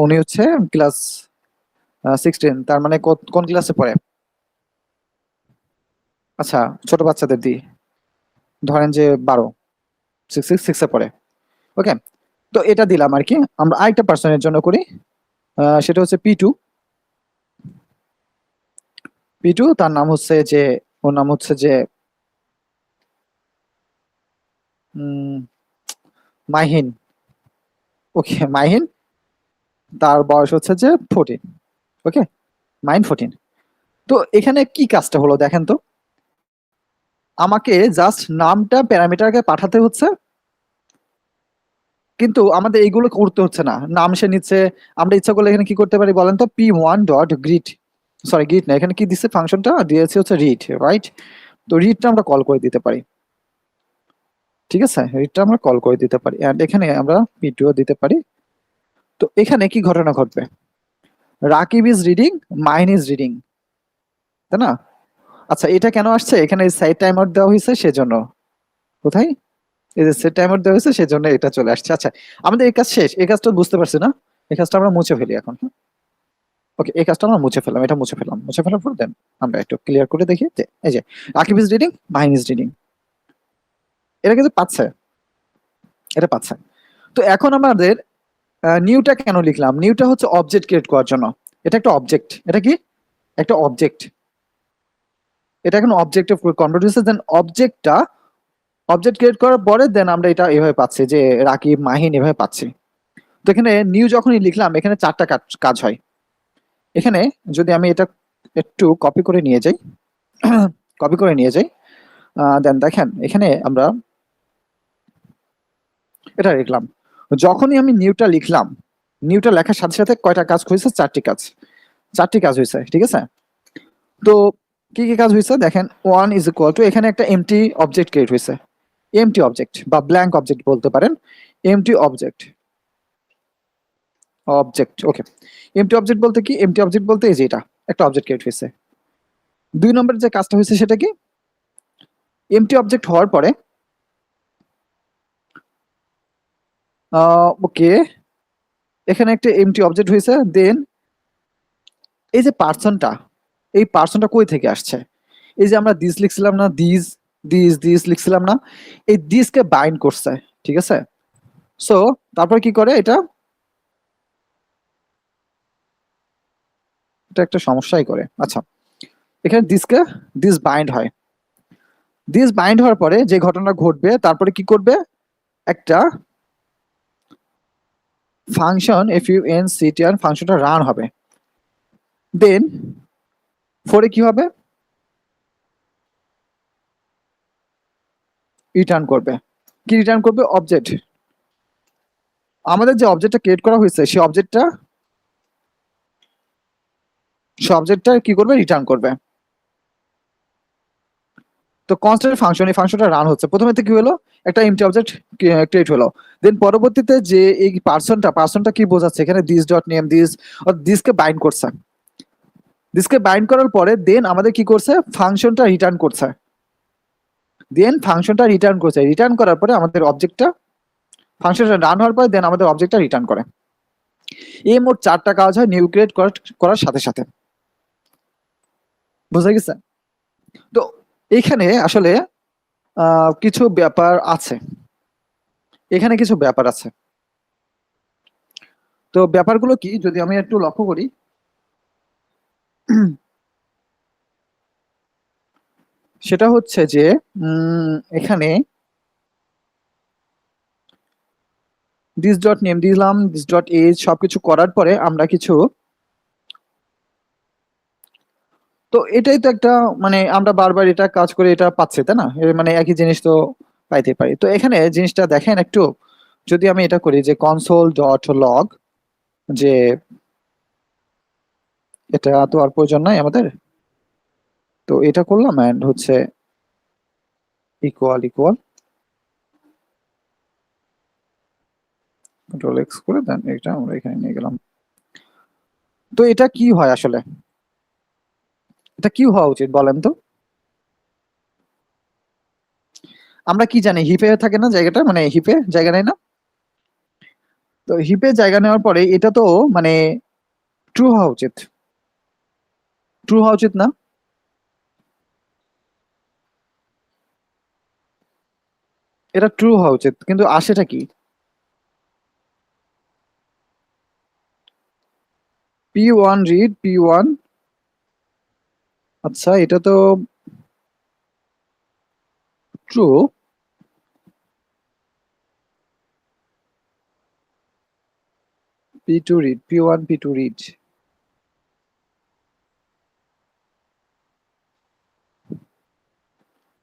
উনি হচ্ছে ক্লাস 16, তার মানে কোন ক্লাসে পড়ে, আচ্ছা ছোট বাচ্চাদের দিই, ধরেন যে 12, 6 এ পড়ে। ওকে, তো এটা দিলাম আর কি। আমরা আরেকটা পার্সনের জন্য করি, সেটা হচ্ছে পি টু, তার নাম হচ্ছে যে, ওর নাম হচ্ছে যে মাহিন। ওকে, মাহিন, তার বয়স হচ্ছে যে 14। ওকে, মাইন 14। তো এখানে কি কাজটা হলো দেখেন তো, আমাকে জাস্ট নামটা প্যারামিটারকে পাঠাতে হচ্ছে, কিন্তু আমাদের এইগুলো করতে হচ্ছে না, নাম সে নিচ্ছে। আমরা ইচ্ছা করলে এখানে কি করতে পারি বলেন তো, p1.greet, সরি গ্রিট না, এখানে কি দিচ্ছে, ফাংশনটা দিয়েছে হচ্ছে রিড, রাইট? তো রিডটা আমরা কল করে দিতে পারি, ঠিক আছে, রিডটা আমরা কল করে দিতে পারি, এন্ড এখানে আমরা p2 দিতে পারি। তো এখানে কি ঘটনা ঘটবে, Rakib is reading, mine is reading, তাই না? আচ্ছা, এটা কেন আসছে, এখানে সাইড টাইম আউট দেওয়া হয়েছে সেজন্য, কোথায়, এই যে সেট টাইম আউট দেওয়া হয়েছে সেজন্য এটা চলে আসছে। আচ্ছা, আমাদের এই কাজ শেষ, এই কাজটা বুঝতে পারছি না, এই কাজটা আমরা মুছে ফেলি এখন। ওকে, এই কাজটা আমরা মুছে ফেললাম, এটা মুছে ফেললাম, মুছে ফেলার পর দেন আমরা একটু ক্লিয়ার করে দেখি যে এই যে Rakib is reading, Mahin is reading, এটা কিন্তু পাচ্ছে, এটা পাচ্ছে। তো এখন আমাদের নিউটা কেন লিখলাম, নিউটা হচ্ছে অবজেক্ট ক্রিয়েট করার জন্য, এটা একটা অবজেক্ট, এটা কি একটা অবজেক্ট। এটা এখন অবজেক্টে কনভার্ট হয়েছে, দেন অবজেক্ট ক্রিয়েট করার পরে দেন আমরা এটা এভাবে পাচ্ছি যে রাকিব মাহিন এভাবে পাচ্ছি। তো এখানে নিউ যখনই লিখলাম এখানে 4টা কাজ হয়। এখানে যদি আমি এটা একটু কপি করে নিয়ে যাই কপি করে নিয়ে যাই, দেন দেখেন এখানে আমরা এটা লিখলাম, যখনই আমি নিউটা লিখলাম, নিউটা লেখার সাথে সাথে কয়টা কাজ হয়েছে? 4টি কাজ হয়েছে, ঠিক আছে। তো কি কি কাজ হয়েছে দেখেন, ওয়ান ইজ ইকুয়াল টু এখানে একটা এমটি অবজেক্ট ক্রিয়েট হয়েছে, এমটি অবজেক্ট বা ব্ল্যাঙ্ক অবজেক্ট বলতে পারেন, empty object okay. Empty object বলতে কি? এমটি অবজেক্ট বলতে এই যে এটা একটা অবজেক্ট ক্রিয়েট হয়েছে। 2 নম্বরের যে কাজটা হয়েছে সেটা কি, এমটি অবজেক্ট হওয়ার পরে ওকে এখানে একটা এমটি অবজেক্ট হয়েছে, দেন এই যে পার্সনটা, এই পার্সনটা কই থেকে আসছে? এই যে আমরা দিস লিখছিলাম না, দিস লিখছিলাম না, এই দিসকে বাইন্ড করছে, ঠিক আছে। সো তারপর কি করে এটা, এটা একটা সমস্যাই করে। আচ্ছা, এখানে দিস বাইন্ড হয়, দিস বাইন্ড হওয়ার পরে যে ঘটনা ঘটবে তারপরে কি করবে, একটা ফাংশন functr ফাংশনটা রান হবে, দেন ফোরে কি হবে, রিটার্ন করবে। কি রিটার্ন করবে? অবজেক্ট। আমাদের যে অবজেক্টটা ক্রিয়েট করা হয়েছে সে অবজেক্টটা কি করবে? রিটার্ন করবে। তো কনস্ট্যান্ট ফাংশন, এই ফাংশনটা রান হচ্ছে, প্রথমে কি হলো, একটা এমটি অবজেক্ট ক্রিয়েট হলো, দেন পরবর্তীতে যে এই পার্সনটা কি বোঝাচ্ছে এখানে, দিস ডট নেম দিসকে বাইন্ড করছে, দিসকে বাইন্ড করার পরে দেন আমাদের কি করছে, ফাংশনটা রিটার্ন করছে, রিটার্ন করার পরে আমাদের অবজেক্টটা, ফাংশনটা রান হওয়ার পরে দেন আমাদের অবজেক্টটা রিটার্ন করে। এই মোট 4টা কাজ হয় নিউ ক্রিয়েট করার সাথে সাথে, বুঝা গেছে? তো এইখানে আসলে কিছু ব্যাপার আছে, এখানে কিছু ব্যাপার আছে। তো ব্যাপারগুলো কি যদি আমি একটু লক্ষ্য করি, সেটা হচ্ছে যে এখানে দিস ডট নেম দিলাম, দিস ডট এজ সবকিছু করার পরে আমরা কিছু, তো এটাই তো একটা, মানে আমরা বারবার এটা কাজ করে এটা পাচ্ছি তাই না, মানে একই জিনিস তো পাইতে পারি। তো এখানে জিনিসটা দেখেন একটু, যদি আমি এটা করি যে কনসোল ডট লগ, যে এটা তো আর প্রয়োজন নাই আমাদের, তো এটা করলাম এন্ড হচ্ছে ইকুয়াল কন্ট্রোল এক্স করে দেন এটা আমরা এখানে নিয়ে গেলাম। তো এটা কি হয় আসলে, এটা কি হওয়া উচিত বলেন তো? আমরা কি জানি হিপে থাকে না জায়গাটা, মানে হিপে জায়গা নেয় না, তো হিপে জায়গা নেওয়ার পরে এটা তো মানে ট্রু হওয়া উচিত, ট্রু হওয়া উচিত না? এটা ট্রু হওয়া উচিত, কিন্তু আসেটা কি, p1 রিড p1, আচ্ছা এটা তো true, p2 read p1 p2 read,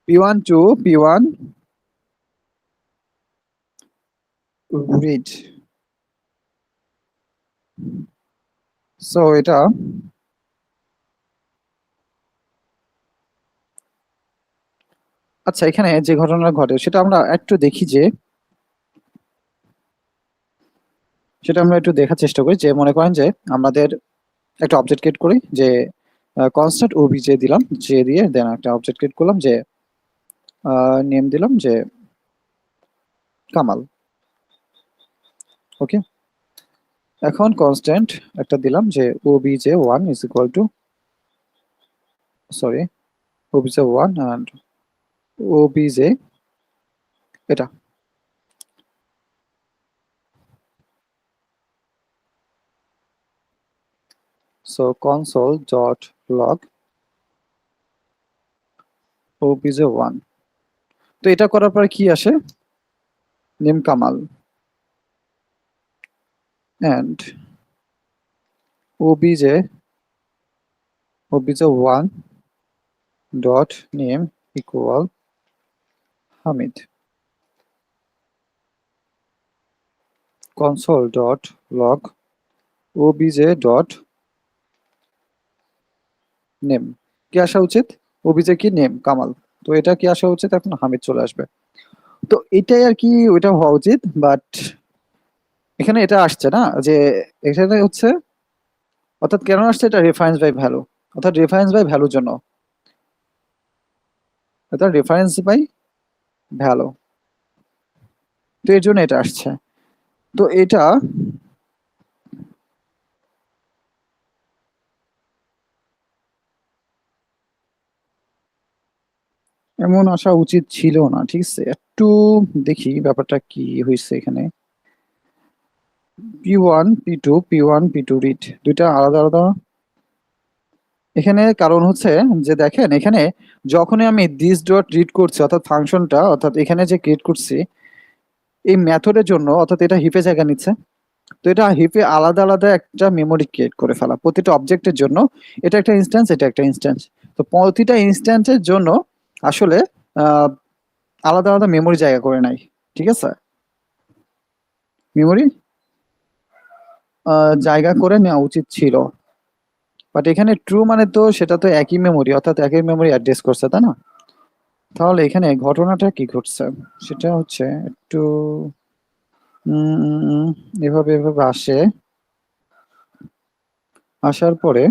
p1 to p1 read, so এটা আচ্ছা এখানে যে ঘটনা ঘটে সেটা আমরা একটু দেখি, যে সেটা আমরা একটু দেখার চেষ্টা করি, যে মনে করেন যে আমাদের একটা অবজেক্ট ক্রিয়েট করি, যে কনস্ট্যান্ট ওবিজে দিলাম, যে দিয়ে দেন একটা অবজেক্ট ক্রিয়েট করলাম, যে নেম দিলাম যে কামাল, ওকে। এখন কনস্ট্যান্ট একটা দিলাম যে obj1 is equal to, sorry, obj1 and obj এটা, সো console.log obj 1। তো এটা করার পর কি আসে, name Kamal and obj 1 dot name equal Hamid, console dot log obj dot name কি আসা উচিত, অভিজে কি নেম কামাল, তো এটা কি আসা উচিত, এখন হামিদ চলে আসবে। তো এটাই আর কি ওইটা হওয়া উচিত, বাট এখানে এটা আসছে না যে এখানে হচ্ছে, অর্থাৎ কেন আসছে, এটা রেফারেন্স বাই ভ্যালু, অর্থাৎ রেফারেন্স বাই ভ্যালুর জন্য, অর্থাৎ রেফারেন্স বাই ভ্যালু, তো এর জন্য এটা আসছে। তো এটা এমন আসা উচিত ছিল না, ঠিক আছে। একটু দেখি ব্যাপারটা কি হয়েছে এখানে। P one P to read দুইটা আলাদা আলাদা এখানে, কারণ হচ্ছে যে দেখেন এখানে যখনই আমি দিস ডট রিড করছি, অর্থাৎ ফাংশনটা, অর্থাৎ এখানে যে ক্রিয়েট করছি এই মেথডের জন্য, অর্থাৎ এটা হিপে জায়গা নিচ্ছে, তো এটা হিপে আলাদা আলাদা একটা মেমোরি ক্রিয়েট করে ফেলা প্রতিটা অবজেক্টের জন্য, এটা একটা ইনস্ট্যান্স, এটা একটা ইনস্ট্যান্স। তো প্রতিটা ইনস্ট্যান্সের জন্য আসলে আহ, আলাদা আলাদা মেমোরি জায়গা করে নাই, ঠিক আছে, মেমোরি জায়গা করে নেওয়া উচিত ছিল। বাট এখানে ট্রু মানে তো সেটা তো একই মেমোরি, অর্থাৎ একই মেমোরি অ্যাড্রেস করছে, তাই না? তাহলে এখানে ঘটনাটা কি ঘটছে সেটা হচ্ছে একটু এভাবে এভাবে আসে, আসার পরে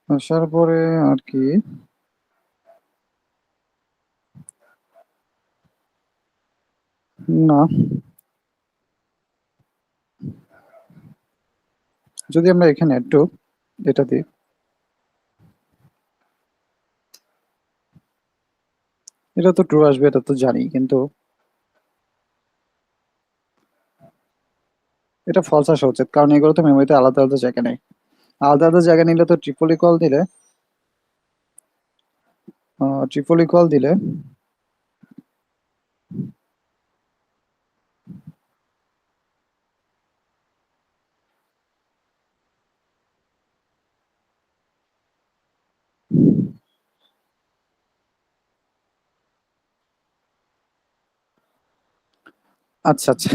আসার পরে আর কি, না, যদি আমরা এখানে একটু এটা দিই, এটা তো ট্রু আসবে, এটা তো জানি, কিন্তু এটা ফলস আসা উচিত, কারণ এগুলো তো মেমোরিতে আলাদা আলাদা জায়গা নেই। আলাদা আলাদা জায়গা নিলে তো ট্রিপল ইকুয়াল দিলে, ট্রিপল ইকুয়াল দিলে আচ্ছা আচ্ছা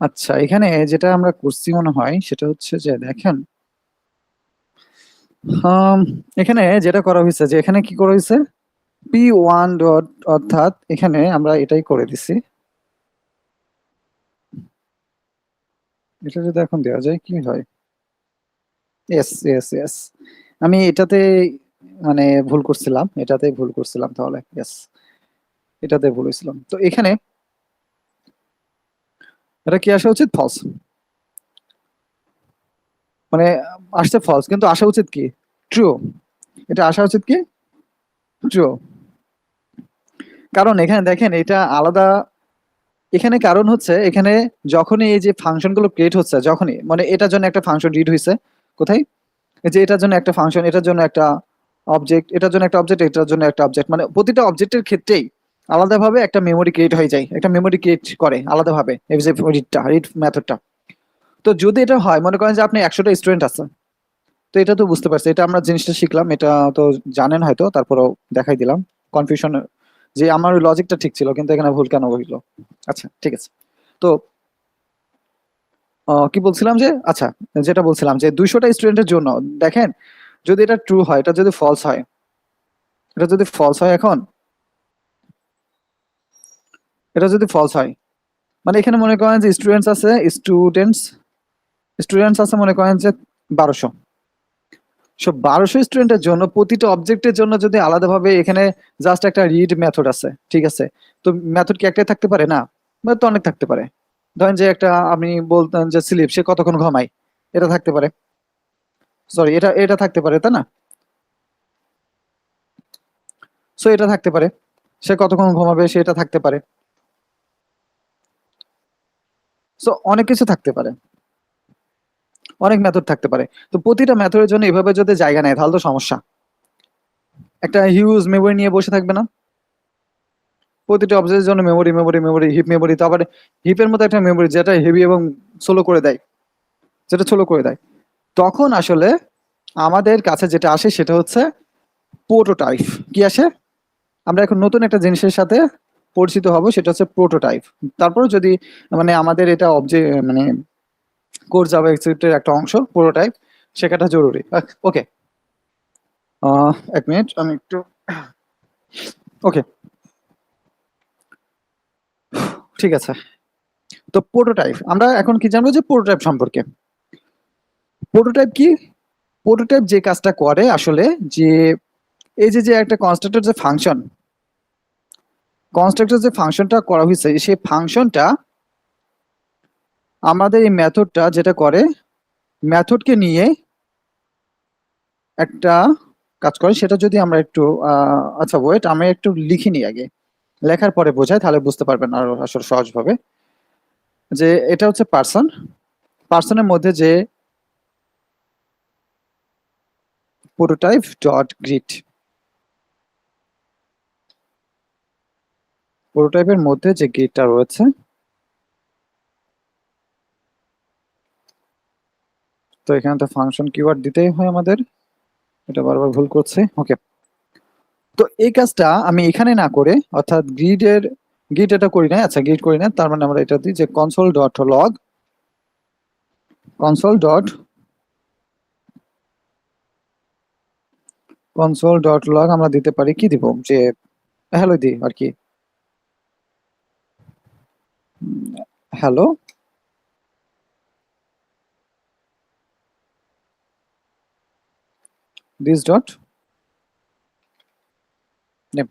আচ্ছা, এখানে যেটা আমরা করছি মনে হয় সেটা হচ্ছে যে দেখেন, আম, এখানে যেটা করা হয়েছে, যে এখানে কি করা হয়েছে, পি ওয়ান ডট, অর্থাৎ এখানে আমরা এটাই করে দিছি, এটা যদি এখন দেওয়া যায় কি হয়, এস এস এস, আমি এটাতে মানে ভুল করছিলাম, এটাতে ভুল করছিলাম, তাহলে এস, এটাতে ভুল হয়েছিলাম। তো এখানে এটা কি আসা উচিত, ফলস, মানে আসছে ফলস, কিন্তু আসা উচিত কি, ট্রু। এটা আসা উচিত কি, ট্রু। কারণ এখানে দেখেন এটা আলাদা, এখানে কারণ হচ্ছে এখানে যখনই এই যে ফাংশন গুলো ক্রিয়েট হচ্ছে, যখনই মানে এটার জন্য একটা ফাংশন রিড হয়েছে কোথায়, এই যে এটার জন্য একটা ফাংশন, এটার জন্য একটা অবজেক্ট, এটার জন্য একটা অবজেক্ট, এটার জন্য একটা অবজেক্ট, মানে প্রতিটা অবজেক্টের ক্ষেত্রেই আলাদাভাবে একটা মেমোরি ক্রিয়েট হয়ে যায়, একটা মেমোরি ক্রিয়েট করে আলাদাভাবে এই যে রিড মেথডটা। তো যদি এটা হয়, মনে করেন যে আপনি 100টা স্টুডেন্ট আছে, তো এটা তো বুঝতে পারছি, এটা আমরা জিনিসটা শিখলাম, এটা তো জানেন হয়তো, তারপরেও দেখাই দিলাম কনফিউশন, যে আমার লজিকটা ঠিক ছিল কিন্তু এখানে ভুল কেন হইলো। আচ্ছা ঠিক আছে। তো কি বলছিলাম যে, আচ্ছা, যেটা বলছিলাম যে 200টা স্টুডেন্টের জন্য দেখেন, যদি এটা ট্রু হয়, এটা যদি ফলস হয়, এটা যদি ফলস হয় এখন, এটা যদি ফলস হয়, মানে এখানে মনে করেন যে স্টুডেন্টস আছে মনে করেন যে 1200, সব 1200 স্টুডেন্টের জন্য প্রতিটা অবজেক্টের জন্য যদি আলাদাভাবে এখানে জাস্ট একটা রিড মেথড আছে, ঠিক আছে, তো মেথড কি একটাই থাকতে পারে না, তো অনেক থাকতে পারে। ধরেন যে একটা আপনি বলতেন যে স্লিপ, সে কতক্ষণ ঘুমায়, এটা থাকতে পারে, সরি এটা এটা থাকতে পারে, তাই না? সো এটা থাকতে পারে। সে কতক্ষণ ঘুমাবে সেটা থাকতে পারে। সো অনেক কিছু থাকতে পারে, অনেক মেথড থাকতে পারে। তো প্রতিটা মেথডের জন্য এভাবে যদি জায়গা নেয় তাহলে তো সমস্যা। একটা হিউজ মেমোরি নিয়ে বসে থাকবে না, প্রতিটা অবজেক্টের জন্য memory memory memory heap memory, তো আবার হিপের মতো একটা মেমোরি যেটা হেভি এবং স্লো করে দেয়, যেটা স্লো করে দেয়। তখন আসলে আমাদের কাছে যেটা আসে সেটা হচ্ছে প্রোটোটাইপ। কি আসে? আমরা এখন নতুন একটা জিনিসের সাথে পরিচিত হব, সেটা হচ্ছে প্রোটোটাইপ। তারপর যদি মানে আমাদের এটা মানে কোর জাভাস্ক্রিপ্টের একটা অংশ প্রোটোটাইপ শেখাটা জরুরি। ওকে, এক মিনিট আমি একটু, ওকে ঠিক আছে। তো প্রোটোটাইপ আমরা এখন কি জানবো যে প্রোটোটাইপ সম্পর্কে। প্রোটোটাইপ কি? প্রোটোটাইপ যে কাজটা করে আসলে, যে এই যে যে একটা কনস্ট্রাক্টর যে ফাংশন, কনস্ট্রাক্টর যে ফাংশনটা করা হয়েছে সেই ফাংশনটা আমাদের এই মেথডটা যেটা করে, মেথডকে নিয়ে একটা কাজ করে। সেটা যদি আমরা একটু আচ্ছা ওয়েট, আমি একটু লিখে নিই আগে, লেখার পরে বোঝাই তাহলে বুঝতে পারবেন আরো আসলে সহজভাবে। যে এটা হচ্ছে পার্সন, পার্সনের মধ্যে যে প্রোটোটাইপ ডট গ্রিড, প্রোটোটাইপের মধ্যে যে গ্রিডটা রয়েছে, তো এখানে তো ফাংশন কিওয়ার্ড দিতেই হয় আমাদের, এটা বারবার ভুল করছে। ওকে, তো এই কাজটা আমি এখানে না করে, অর্থাৎ গ্রিড এটা করি না, আচ্ছা গ্রিড করি না, তার মানে আমরা এটা দিই যে console dot log, console dot console dot log আমরা দিতে পারি, কি দিব যে হ্যালো দিই আর কি, হ্যালো দিস ডট নেম।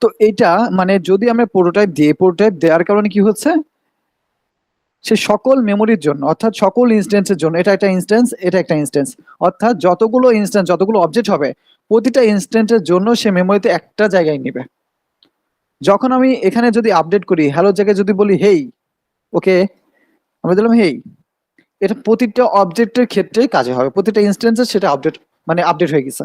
তো এইটা মানে যদি আমরা প্রোটোটাইপ দিই, প্রোটোটাইপ দেওয়ার কারণে কি হচ্ছে, সে সকল মেমোরির জন্য অর্থাৎ সকল ইনস্ট্যান্সের জন্য, এটা একটা ইনস্ট্যান্স, এটা একটা ইনস্ট্যান্স, অর্থাৎ যতগুলো ইনস্ট্যান্স যতগুলো অবজেক্ট হবে প্রতিটা ইনস্ট্যান্সের জন্য সে মেমোরিতে একটা জায়গায় নিবে। যখন আমি এখানে যদি আপডেট করি, হ্যালো জায়গায় যদি বলি হেই, ওকে আমি দিলাম হেই, এটা প্রতিটা অবজেক্টের ক্ষেত্রে কাজে হবে, প্রতিটা ইনস্ট্যান্সে সেটা আপডেট মানে আপডেট হয়ে গেছে,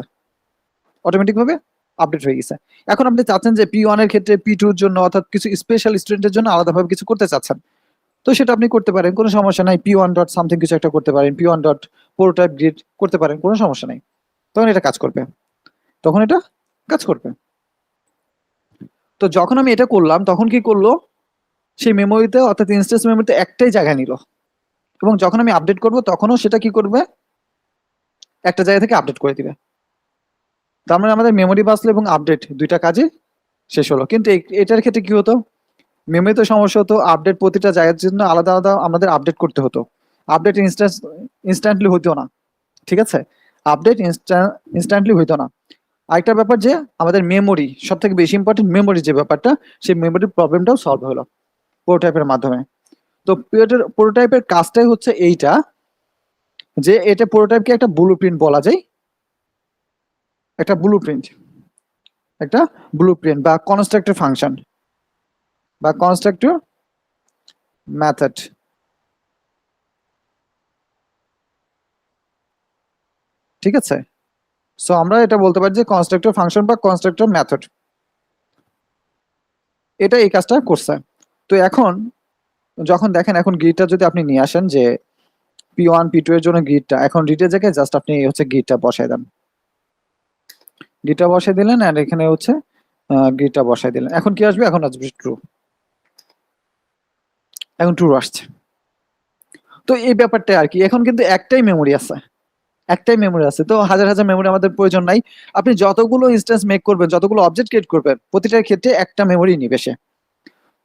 অটোমেটিক ভাবে আপডেট হয়ে গেছে। এখন আপনি চাচ্ছেন যে P1 এর ক্ষেত্রে P2 এর জন্য অর্থাৎ কিছু স্পেশাল স্টুডেন্টের জন্য আলাদাভাবে কিছু করতে চাচ্ছেন, তো সেটা আপনি করতে পারেন, কোনো সমস্যা নাই। P1 ডট সামথিং কিছু একটা করতে পারেন, P1 ডট প্রোটোটাইপ গ্রিড করতে পারেন, কোনো সমস্যা নাই। তখন এটা কাজ করবে, তখন এটা কাজ করবে। তো যখন আমি এটা করলাম তখন কি করলো, সেই মেমোরিতে অর্থাৎ ইনস্ট্যান্স মেমোরিতে একটাই জায়গা নিল, এবং যখন আমি আপডেট করব তখনও সেটা কি করবে, একটা জায়গা থেকে আপডেট করে দিবে। তার মানে আমাদের মেমোরি বাঁচলো এবং আপডেট দুইটা কাজে শেষ হলো। কিন্তু এটার ক্ষেত্রে কি হতো, মেমোরিতে সমস্যা হতো, আপডেট প্রতিটা জায়গার জন্য আলাদা আলাদা আমাদের আপডেট করতে হতো, আপডেট ইনস্ট্যান্টলি হইতো না, ঠিক আছে, আপডেট ইনস্ট্যান্টলি হইতো না। আরেকটা ব্যাপার যে আমাদের মেমোরি, সব থেকে বেশি ইম্পর্টেন্ট মেমোরি যে ব্যাপারটা, সেই মেমোরির প্রবলেমটাও সলভ হলো প্রোটোটাইপের মাধ্যমে। তো প্রোটোটাইপের কাজটাই হচ্ছে এইটা, যে এটা প্রোটোটাইপকে একটা ব্লুপ্রিন্ট বলা যায়, একটা ব্লুপ্রিন্ট, একটা ব্লুপ্রিন্ট বা কনস্ট্রাক্টর ফাংশন বা কনস্ট্রাক্টর মেথড। ঠিক আছে, সো আমরা এটা বলতে পারি যে কনস্ট্রাক্টর ফাংশন বা কনস্ট্রাক্টর মেথড, এটা এই কাজটা করছে। তো এখন যখন দেখেন, এখন গ্রিডটা যদি আপনি নিয়ে আসেন যে P1 P2 এর জন্য গ্রিডটা, এখন গ্রিডের জায়গায় জাস্ট আপনি হচ্ছে গ্রিডটা বসাই দেন, গ্রিডটা বসাই দিলেন, আর এখানে হচ্ছে গ্রিডটা বসাই দিলেন। এখন কি আসবে, এখন আসবে ট্রু, এখন ট্রু আসছে। তো এই ব্যাপারটা আর কি, এখন কিন্তু একটাই মেমোরি আছে, একটাই মেমোরি আছে, তো হাজার হাজার মেমোরি আমাদের প্রয়োজন নাই। আপনি যতগুলো ইনস্ট্যান্স মেক করবেন, যতগুলো অবজেক্ট ক্রিয়েট করবেন, প্রতিটার ক্ষেত্রে একটা মেমোরি নিবে সে।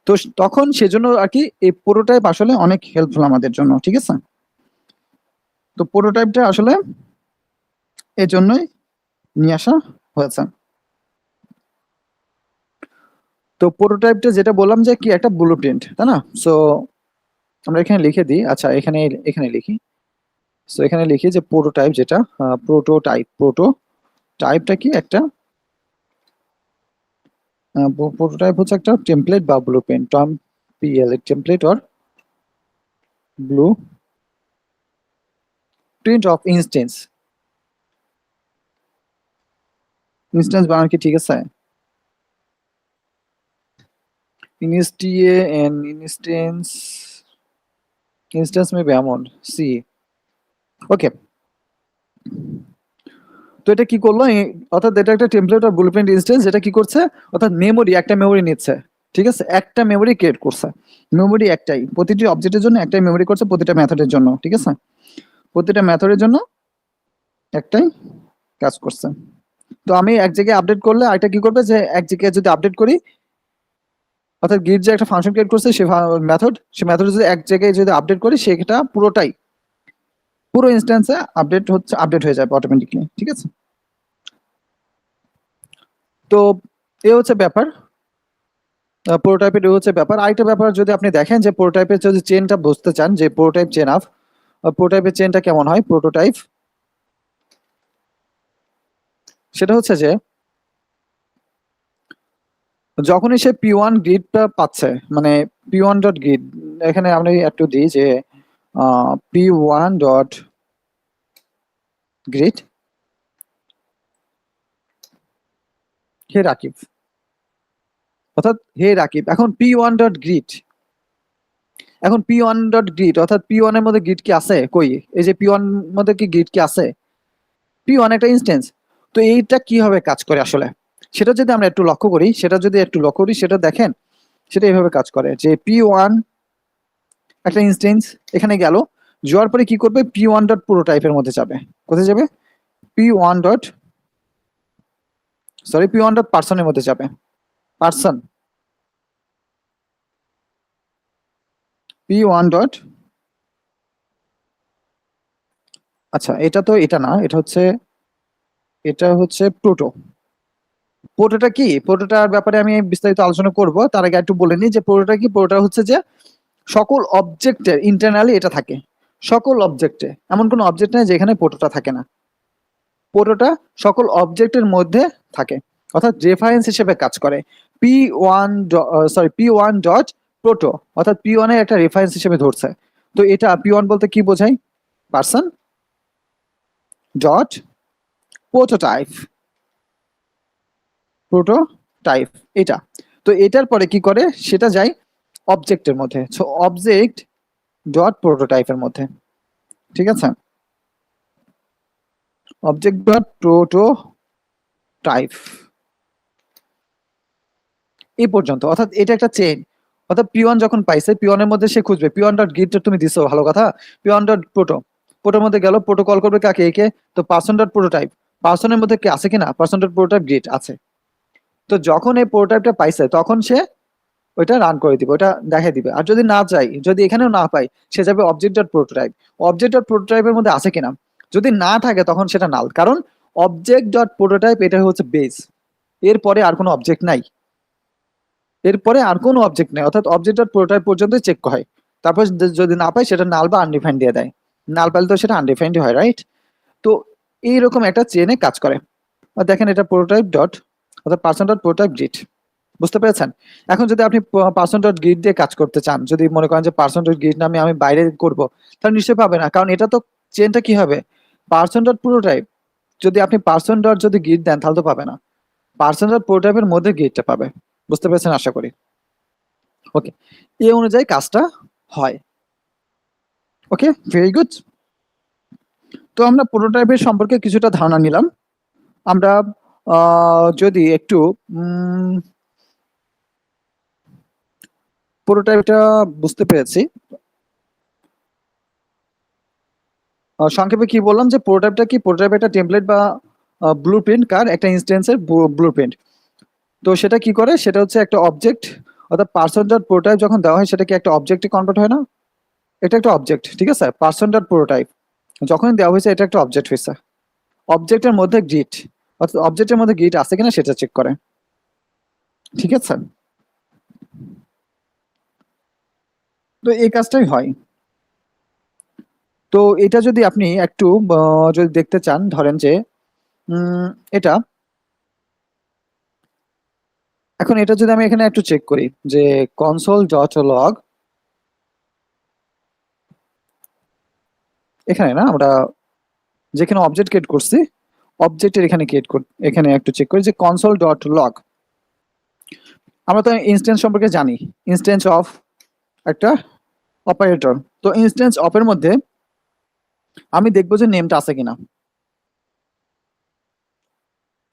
তো তখন সেজন্য আর কি এই প্রোটোটাইপ আসলে অনেক হেল্পফুল আমাদের জন্য, ঠিক আছে। তো প্রোটোটাইপটা আসলে এই জন্যই নিয়ে আসা হয়েছে। তো প্রোটোটাইপটা যেটা বললাম যে কি একটা ব্লুপ্রিন্ট, তাই না? সো আমরা এখানে লিখে দিই, আচ্ছা এখানে এখানে লিখি, সো এখানে লিখি যে প্রোটোটাইপ যেটা, প্রোটোটাইপটা কি একটা প্রোটোটাইপ হচ্ছে একটা টেমপ্লেট বা blueprint, term PL template or blue print of instance. Instance বানান কি ঠিক আছে? ইনস্টিএ এন ইনস্টেন্স, ইনস্টেন্স মেবি এমন সি। ওকে, তো এটা কি করলো, অর্থাৎ এটা একটা টেমপ্লেট অফ ব্লুপ্রিন্ট ইনস্টেন্স, এটা কি করছে, অর্থাৎ মেমোরি, একটা মেমোরি নিচ্ছে, ঠিক আছে, একটা মেমোরি ক্রিয়েট করছে। মেমোরি একটাই, প্রতিটি অবজেক্টের জন্য একটাই মেমোরি করছে, প্রতিটা মেথডের জন্য, ঠিক আছে, প্রতিটা মেথডের জন্য একটাই কাজ করছে। তো আমি এক জায়গায় আপডেট করলে আরেকটা কি করবে, যে এক জায়গায় যদি আপডেট করি, অর্থাৎ গিট যে একটা ফাংশন ক্রিয়েট করছে সে মেথড, সে মেথড যদি এক জায়গায় যদি আপডেট করি, সেটা পুরোটাই, পুরো ইনস্ট্যান্সে আপডেট হচ্ছে, আপডেট হয়ে যাবে অটোমেটিকলি, ঠিক আছে। তো এ হচ্ছে ব্যাপার, প্রোটোটাইপের এ হচ্ছে ব্যাপার। আরেকটা ব্যাপার যদি আপনি দেখেন যে প্রোটোটাইপের যদি চেনটা বুঝতে চান, যে প্রোটোটাইপ চেন অফ, প্রোটোটাইপের চেনটা কেমন হয়, প্রোটোটাইপ সেটা হচ্ছে যে যখনই সে পি ওয়ান গ্রিডটা পাচ্ছে, মানে পি ওয়ান ডট গ্রিড, এখানে আমরা একটু দিই যে পি ওয়ান ডট গ্রিড হে রাকিব, অর্থাৎ হে রাকিব, এখন পি ওয়ান ডট গ্রিড, এখন পি ওয়ান ডট গ্রিড অর্থাৎ পি ওয়ান এর মধ্যে গ্রিড কি আছে, কই, এই যে পি ওয়ান মধ্যে কি গ্রিড কি আছে, পি ওয়ান একটা ইনস্টেন্স। তো এইটা কিভাবে কাজ করে আসলে, সেটা যদি আমরা একটু লক্ষ্য করি, সেটা দেখেন, সেটা এইভাবে কাজ করে যে পি ওয়ান একটা ইনস্টেন্স এখানে গেল, যাওয়ার পরে কি করবে, পি ওয়ান ডট প্রোটোটাইপের মধ্যে যাবে, কোথায় যাবে, P one dot, sorry, P one dot পার্সনের মধ্যে যাবে, পার্সন, পি ওয়ান ডট, আচ্ছা এটা তো এটা না, এটা হচ্ছে প্রোটো। প্রোটোটা কি, প্রোটোটার ব্যাপারে আমি বিস্তারিত আলোচনা করব, তার আগে একটু বলে নিই যে প্রোটোটা কি। প্রোটোটা হচ্ছে যে সকল অবজেক্টের ইন্টারনালি এটা থাকে, সকল অবজেক্টে, এমন কোনো অবজেক্ট নেই যেখানে প্রোটোটা থাকে না, প্রোটোটা সকল অবজেক্টের মধ্যে থাকে, অর্থাৎ রেফারেন্স হিসেবে কাজ করে। P one, sorry, P one dot proto, অর্থাৎ পি ওয়ান এর একটা রেফারেন্স হিসেবে ধরছে। তো এটা পি ওয়ান বলতে কি বোঝায়, পার্সন ডট প্রোটোটাইপ, প্রোটোটাইপ এটা। তো এটার পরে কি করে, সেটা যায় অবজেক্টের মধ্যে, সো অবজেক্ট ডট প্রোটোটাইপের মধ্যে, ঠিক আছে, অবজেক্ট ডট প্রোটোটাইপ, এই পর্যন্ত। অর্থাৎ এটা একটা চেইন, অর্থাৎ পি ওয়ান যখন পাইছে, পি ওয়ান এর মধ্যে সে খুঁজবে, পি ওয়ান ডট গিট তুমি দিছো, ভালো কথা, পি ওয়ান ডট প্রোটো, প্রোটোর মধ্যে গেল, প্রোটো কল করবে কাকে, একে, তো পার্সন ডট প্রোটোটাইপ, পার্সনের মধ্যে কি আছে কিনা, পার্সন ডট প্রোটোটাইপ গিট আছে। তো যখন এই প্রোটোটাইপটা পাইছে, তখন সে ওইটা রান করে দিবে, ওইটা দেখে দিবে। আর যদি না চাই, যদি এখানেও না পাই, সে যাবে object dot prototype, object dot প্রোটোটাইপের মধ্যে আছে কিনা, যদি না থাকে তখন সেটা নাল, কারণ অবজেক্ট ডট প্রোটোটাইপ এটা হচ্ছে বেস, এরপরে আর কোনো অবজেক্ট নাই, এরপরে আর কোনো অবজেক্ট নেই, অর্থাৎ অবজেক্ট ডট প্রোটোটাইপ পর্যন্ত চেক হয়। তারপর যদি না পাই, সেটা নাল বা আনডিফাইন্ড দিয়ে দেয়, নাল পাইলে তো সেটা আনডিফাইন্ড হয়, রাইট। তো এইরকম একটা চেনে কাজ করে। আর দেখেন এটা প্রোটোটাইপ ডট, অর্থাৎ পার্সন ডট প্রোটোটাইপ গ্রিড, বুঝতে পেরেছেন। এখন যদি আপনি পার্সন ডট গ্রিড দিয়ে কাজ করতে চান, যদি মনে করেন যে পার্সন ডট গ্রিড নামে আমি বাইরে করব, তাহলে নিশ্চয়ই পাবে না, কারণ এটা তো চেনটা কি হবে, পার্সন ডট প্রোটোটাইপ, যদি আপনি পার্সন ডট যদি গ্রিড দেন তাহলে তো পাবে না, পার্সন ডট প্রোটোটাইপের মধ্যে গ্রিডটা পাবে, বুঝতে পেরেছেন আশা করি। ওকে, এই অনুযায়ী কাজটা হয়। ওকে, ভেরি গুড। তো আমরা প্রোটোটাইপের সম্পর্কে কিছুটা ধারণা নিলাম। আমরা যদি একটু প্রোটোটাইপটা বুঝতে পেরেছি, সংক্ষেপে কি বললাম, যে প্রোটোটাইপটা কি, প্রোটোটাইপ একটা টেমপ্লেট বা ব্লুপ্রিন্ট, কার একটা ইনস্ট্যান্সের ব্লুপ্রিন্ট। তো সেটা কি করে, সেটা হচ্ছে একটা অবজেক্ট, অর্থাৎ পার্সন ডট প্রোটোটাইপ যখন দেওয়া হয়, সেটা কি একটা অবজেক্টে কনভার্ট হয় না, এটা একটা অবজেক্ট, ঠিক আছে, পার্সন ডট প্রোটোটাইপ যখন দেওয়া হয়েছে, এটা একটা অবজেক্ট হয়েছে, অবজেক্টের মধ্যে গ্রিড, অর্থাৎ অবজেক্টের মধ্যে গ্রিড আছে কিনা সেটা চেক করে, ঠিক আছে। তো এই কাজটাই হয়। তো এটা যদি আপনি একটু যদি দেখতে চান, ধরেন যে এটা এখন এটা যদি আমি এখানে একটু চেক করি যে console.log, এখানে না আমরা যেখানে অবজেক্ট ক্রিয়েট করছি অবজেক্টের এখানে একটু চেক করি যে console.log, আমরা তো ইনস্ট্যান্স সম্পর্কে জানি, ইনস্ট্যান্স অফ একটা অপারেটর। তো ইনস্ট্যান্স অফের মধ্যে আমি দেখবো যে নেমটা আছে কিনা।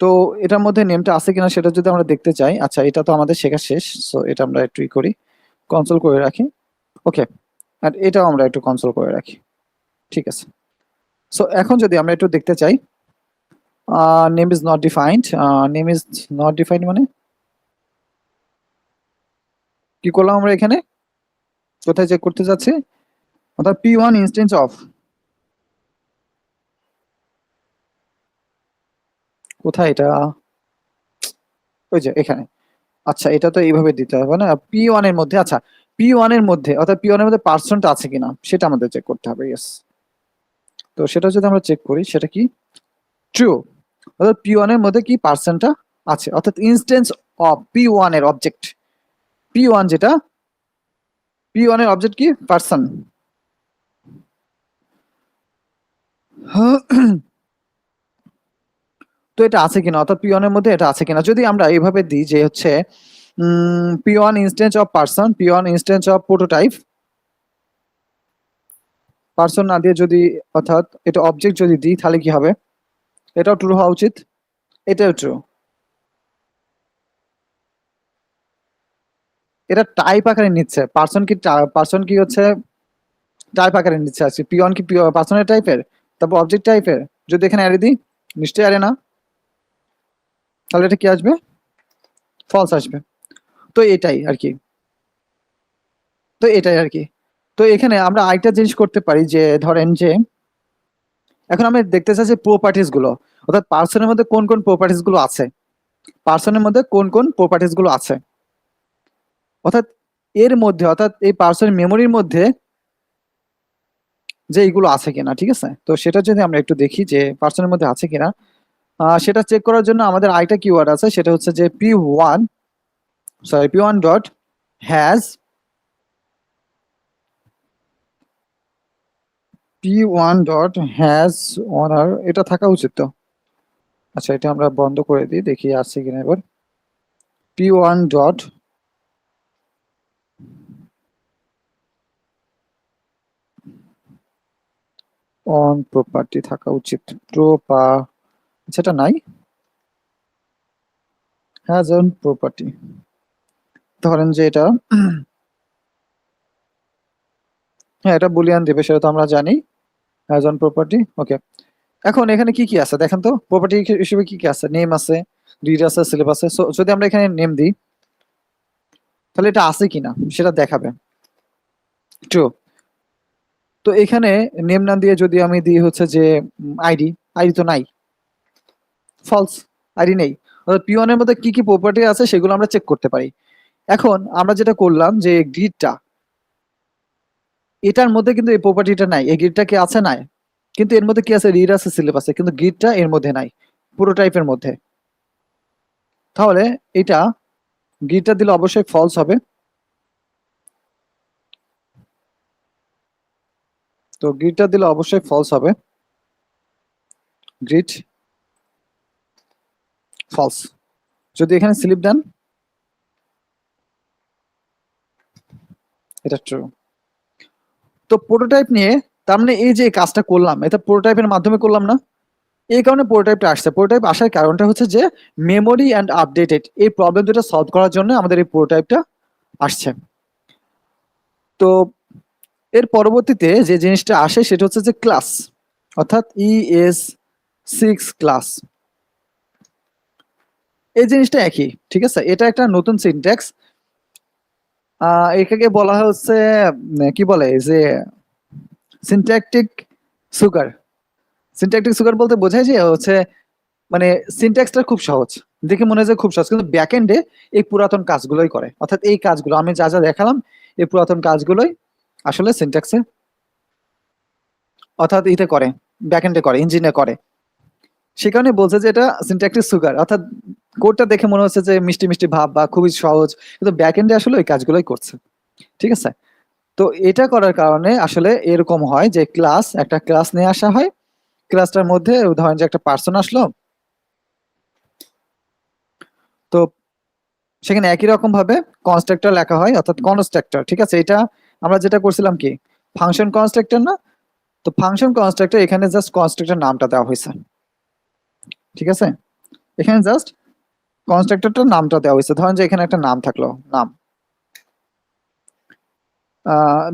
তো এটার মধ্যে নেমটা আছে কিনা সেটা যদি আমরা দেখতে চাই, আচ্ছা এটা তো আমাদের শেখা শেষ, সো এটা আমরা একটু করি, কনসোল করে রাখি। ওকে, আর এটাও আমরা একটু কনসোল করে রাখি, ঠিক আছে। সো এখন যদি আমরা একটু দেখতে চাই, name is not defined, name is not defined মানে কি করলাম আমরা এখানে, কোথায় চেক করতে যাচ্ছি, অর্থাৎ p1 ইনস্ট্যান্স অফ, কোথায় এটা, ওই যে এখানে। আচ্ছা এটা তো এইভাবে দিতে হবে না, p1 এর মধ্যে, আচ্ছা p1 এর মধ্যে অর্থাৎ p1 এর মধ্যে পার্সেন্ট আছে কিনা সেটা আমাদের চেক করতে হবে। ইয়েস, তো সেটা যদি আমরা চেক করি সেটা কি ট্রু, অর্থাৎ p1 এর মধ্যে কি পার্সেন্টটা আছে, অর্থাৎ ইনস্ট্যান্স অফ p1 এর অবজেক্ট, p1 যেটা p1 এর অবজেক্ট কি পার্সন। তো এটা আছে কিনা, অর্থাৎ p1 এর মধ্যে এটা আছে কিনা, যদি আমরা এইভাবে দিই যে হচ্ছে p1 instance of person, p1 instance of prototype, person না দিয়ে যদি অর্থাৎ এটা অবজেক্ট যদি দিই তাহলে কি হবে, এটাও ট্রু হওয়া উচিত, এটাও ট্রু। এটা টাইপ আকারে নিচ্ছে, পার্সন কি হচ্ছে টাইপ আকারে নিচ্ছে, আছে p1 কি পার্সনের টাইপের, তারপর অবজেক্ট টাইপের, যদি এখানে অ্যারে দিই নিশ্চয়ই অ্যারে না, তাহলে এটা কি আসবে, ফলস আসবে। তো এটাই আর কি, তো এটাই আর কি। তো এখানে আমরা আরেকটা জিনিস করতে পারি যে ধরেন যে এখন আমি দেখতে চাচ্ছি প্রপার্টিজ গুলো, অর্থাৎ পার্সনের মধ্যে কোন কোন প্রপার্টিজ গুলো আছে, পার্সনের মধ্যে কোন কোন প্রপার্টিজ গুলো আছে, অর্থাৎ এর মধ্যে অর্থাৎ এই পার্সনের মেমোরির মধ্যে যে এইগুলো আছে কিনা, ঠিক আছে। তো সেটা যদি আমরা একটু দেখি যে পার্সনের মধ্যে আছে কিনা, সেটা চেক করার জন্য আমাদের আরেকটা কিওয়ার্ড আছে, সেটা হচ্ছে যে p1 dot has, p1 dot has honour, এটা থাকা উচিত তো। আচ্ছা এটা আমরা বন্ধ করে দিই, দেখি আছে কিনা এবার, p1 ডট অন প্রপার্টি থাকা উচিত, সেটা নাই, হ্যাজ অন প্রপার্টি, ধরেন যে এটা হ্যাঁ এটা বুলিয়ান দেবে সেটা তো আমরা জানি, হ্যাজ অন প্রপার্টি। ওকে, এখন এখানে কি কি আছে দেখেন তো, প্রপার্টি হিসেবে কি কি আছে, নেম আছে, রিড আছে, সিলেবাস আছে। যদি আমরা এখানে নেম দিই তাহলে এটা আছে কিনা সেটা দেখাবে, ট্রু। তো এখানে নেম না দিয়ে যদি আমি দিই হচ্ছে যে আইডি, আইডি তো নাই, ফলস, আইডি নেই। অর্থাৎ p1 এর মধ্যে কি কি প্রপার্টি আছে সেগুলো আমরা চেক করতে পারি। এখন আমরা যেটা করলাম যে গ্রিডটা, এটার মধ্যে কিন্তু এই প্রপার্টিটা নাই, এই গ্রিডটা কি আছে নাই, কিন্তু এর মধ্যে কি আছে, রিড আছে, সিলেবাস আছে, কিন্তু গ্রিডটা এর মধ্যে নাই, পুরো টাইপের মধ্যে। তাহলে এটা গ্রিডটা দিলে অবশ্যই ফলস হবে। তো গ্রিডটা দিলে অবশ্যই ফলস হবে, গ্রিড ফলস। যদি এখানে স্লিপ দেন এটা ট্রু। তো প্রোটোটাইপ নিয়ে তার মানে এই যে কাজটা করলাম এটা প্রোটোটাইপের মাধ্যমে করলাম না, এই কারণে প্রোটোটাইপটা আসছে। প্রোটোটাইপ আসার কারণটা হচ্ছে যে মেমোরি অ্যান্ড আপডেটেড এই প্রবলেম দুটো সলভ করার জন্য আমাদের এই প্রোটোটাইপটা আসছে। তো এর পরবর্তীতে যে জিনিসটা আসে সেটা হচ্ছে যে ক্লাস, অর্থাৎ ES6 ক্লাস, এই জিনিসটা একই, ঠিক আছে। এটা একটা নতুন সিনট্যাক্স, এটাকে বলা হচ্ছে কি বলে যে সিনট্যাকটিক সুগার। সিনট্যাকটিক সুগার বলতে বোঝায় যে হচ্ছে মানে সিনট্যাক্সটা খুব সহজ, দেখে মনে হয় যে খুব সহজ, কিন্তু ব্যাক এন্ডে এই পুরাতন কাজগুলোই করে, অর্থাৎ এই কাজগুলো আমি যা যা দেখালাম এই পুরাতন কাজগুলোই আসলে সিনট্যাক্সে অর্থাৎ ইতে করে, ব্যাক এন্ডে করে, ইঞ্জিনে করে। সে কারণে বলছে যে এটা সিনট্যাকটিক সুগার, অর্থাৎ কোডটা দেখে মনে হচ্ছে যে মিষ্টি মিষ্টি ভাব বা খুবই সহজ, কিন্তু ব্যাক এন্ডে আসলে ওই কাজগুলোই করছে। ঠিক আছে? তো এটা করার কারণে আসলে এরকম হয় যে একটা ক্লাস নিয়ে আসা হয়। ক্লাসটার মধ্যে ধরেন যে একটা পার্সন আসলো, তো সেখানে একই রকম ভাবে কনস্ট্রাক্টর লেখা হয়, অর্থাৎ কনস্ট্রাক্টর। ঠিক আছে? এটা আমরা যেটা করছিলাম কি ফাংশন কনস্ট্রাক্টর না? তো ফাংশন কনস্ট্রাক্টর এখানে জাস্ট কনস্ট্রাক্টর নামটা দেওয়া হয়েছে। ঠিক আছে? এখানে জাস্ট কনস্ট্রাক্টরটার নামটা দেওয়া হয়েছে। ধরেন যে এখানে একটা নাম থাকলো, নাম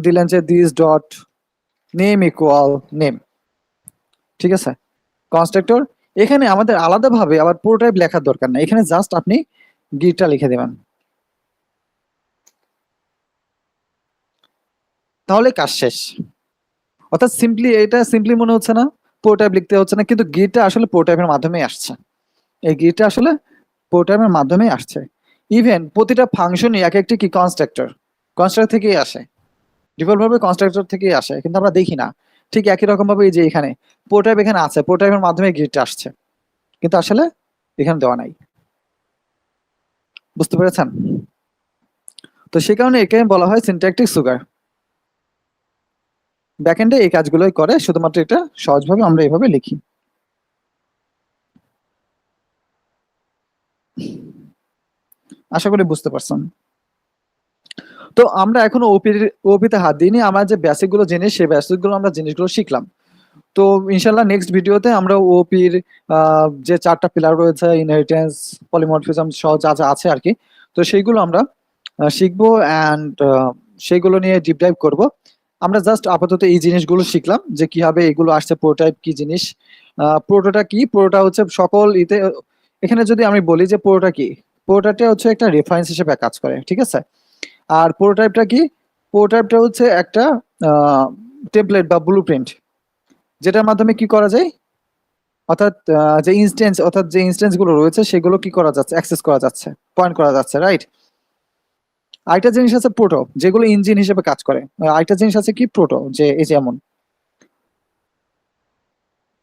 দিলেন যে this dot name equal name. ঠিক আছে? কনস্ট্রাক্টর এখানে আমাদের আলাদাভাবে আবার প্রোটোটাইপ লেখার দরকার নাই, এখানে জাস্ট আপনি গিটটা লিখে দেবেন, তাহলে কাজ শেষ। অর্থাৎ সিম্পলি মনে হচ্ছে না, প্রোটোটাইপ লিখতে হচ্ছে না, কিন্তু গিটটা আসলে প্রোটোটাইপের মাধ্যমেই আসছে। এই গিটটা আসলে প্রোটোটাইপের মাধ্যমেই আসছে। ইভেন প্রতিটা ফাংশনই এক একটি কি কনস্ট্রাক্টর থেকেই আসে, ডিফল্ট ভাবে কনস্ট্রাক্টর থেকেই আসে, কিন্তু আমরা দেখি না। ঠিক একই রকম ভাবে এই যে এখানে প্রোটোটাইপ এখানে আছে, প্রোটোটাইপের মাধ্যমে গিটটা আসছে, কিন্তু আসলে এখানে দেওয়া নাই। বুঝতে পেরেছেন? তো সেই কারণে একে বলা হয় সিনট্যাকটিক সুগার। ব্যাকএন্ডে এই কাজগুলোই করে, শুধুমাত্র এটা সহজভাবে আমরা এইভাবে লিখি। আশা করি বুঝতে পারছেন। তো আমরা এখনো ওপিতে হাত দিইনি, আমার যে বেসিক গুলো জিনিস, সেই বেসিক গুলো আমরা জিনিসগুলো শিখলাম। তো ইনশাল্লাহ নেক্সট ভিডিওতে আমরা ওপির যে 4টা পিলার রয়েছে, ইনহেরিটেন্স, পলিমরফিজম সহ যা যা আছে আর কি, তো সেইগুলো আমরা শিখবো অ্যান্ড সেইগুলো নিয়ে ডিপ ডাইভ করব। আমরা জাস্ট আপাতত এই জিনিসগুলো শিখলাম যে কিভাবে এগুলো আসছে, প্রোটোটাইপ কি জিনিস, প্রোটোটা কি, প্রোটোটা হচ্ছে সকল ইতে, এখানে যদি আমি বলি যে প্রোটোটা কি, প্রোটোটাইপটা হচ্ছে একটা রেফারেন্স হিসেবে কাজ করে। ঠিক আছে? আর প্রোটোটাইপটা কি, প্রোটোটাইপটা হচ্ছে একটা টেমপ্লেট বা ব্লুপ্রিন্ট, যেটার মাধ্যমে কি করা যায়, অর্থাৎ যে ইনস্ট্যান্স গুলো রয়েছে সেগুলো কি করা যাচ্ছে, অ্যাক্সেস করা যাচ্ছে, পয়েন্ট করা যাচ্ছে, রাইট? আরেকটা জিনিস আছে প্রোটো, যেগুলো ইঞ্জিন হিসেবে কাজ করে। আরেকটা জিনিস আছে কি প্রোটো, যে এই যেমন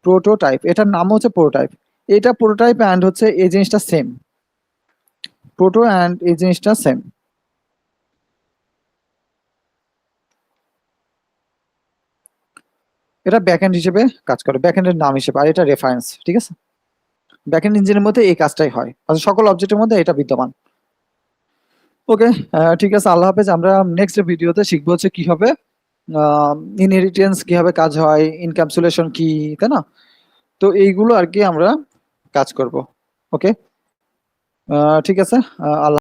প্রোটোটাইপ, এটার নাম হচ্ছে প্রোটোটাইপ। এটা প্রোটোটাইপ অ্যান্ড হচ্ছে এই জিনিসটা সেম, প্রোটো অ্যান্ড এই জিনিসটা সেম। এটা ব্যাকএন্ড হিসেবে কাজ করে, ব্যাকএন্ডের নাম হিসেবে, আর এটা রেফারেন্স। ঠিক আছে? ব্যাকএন্ড ইঞ্জিনের মধ্যে এই কাজটাই হয়, অর্থাৎ সকল অবজেক্টের মধ্যে এটা বিদ্যমান। ওকে, ঠিক আছে, আল্লাহ হাফেজ। আমরা নেক্সট ভিডিওতে শিখবো হচ্ছে কিভাবে ইনহেরিটেন্স কিভাবে কাজ হয়, ইনক্যাপসুলেশন কি, তাই না? তো এইগুলো আর কি আমরা কাজ করব। ওকে, ঠিক আছে, আল্লাহ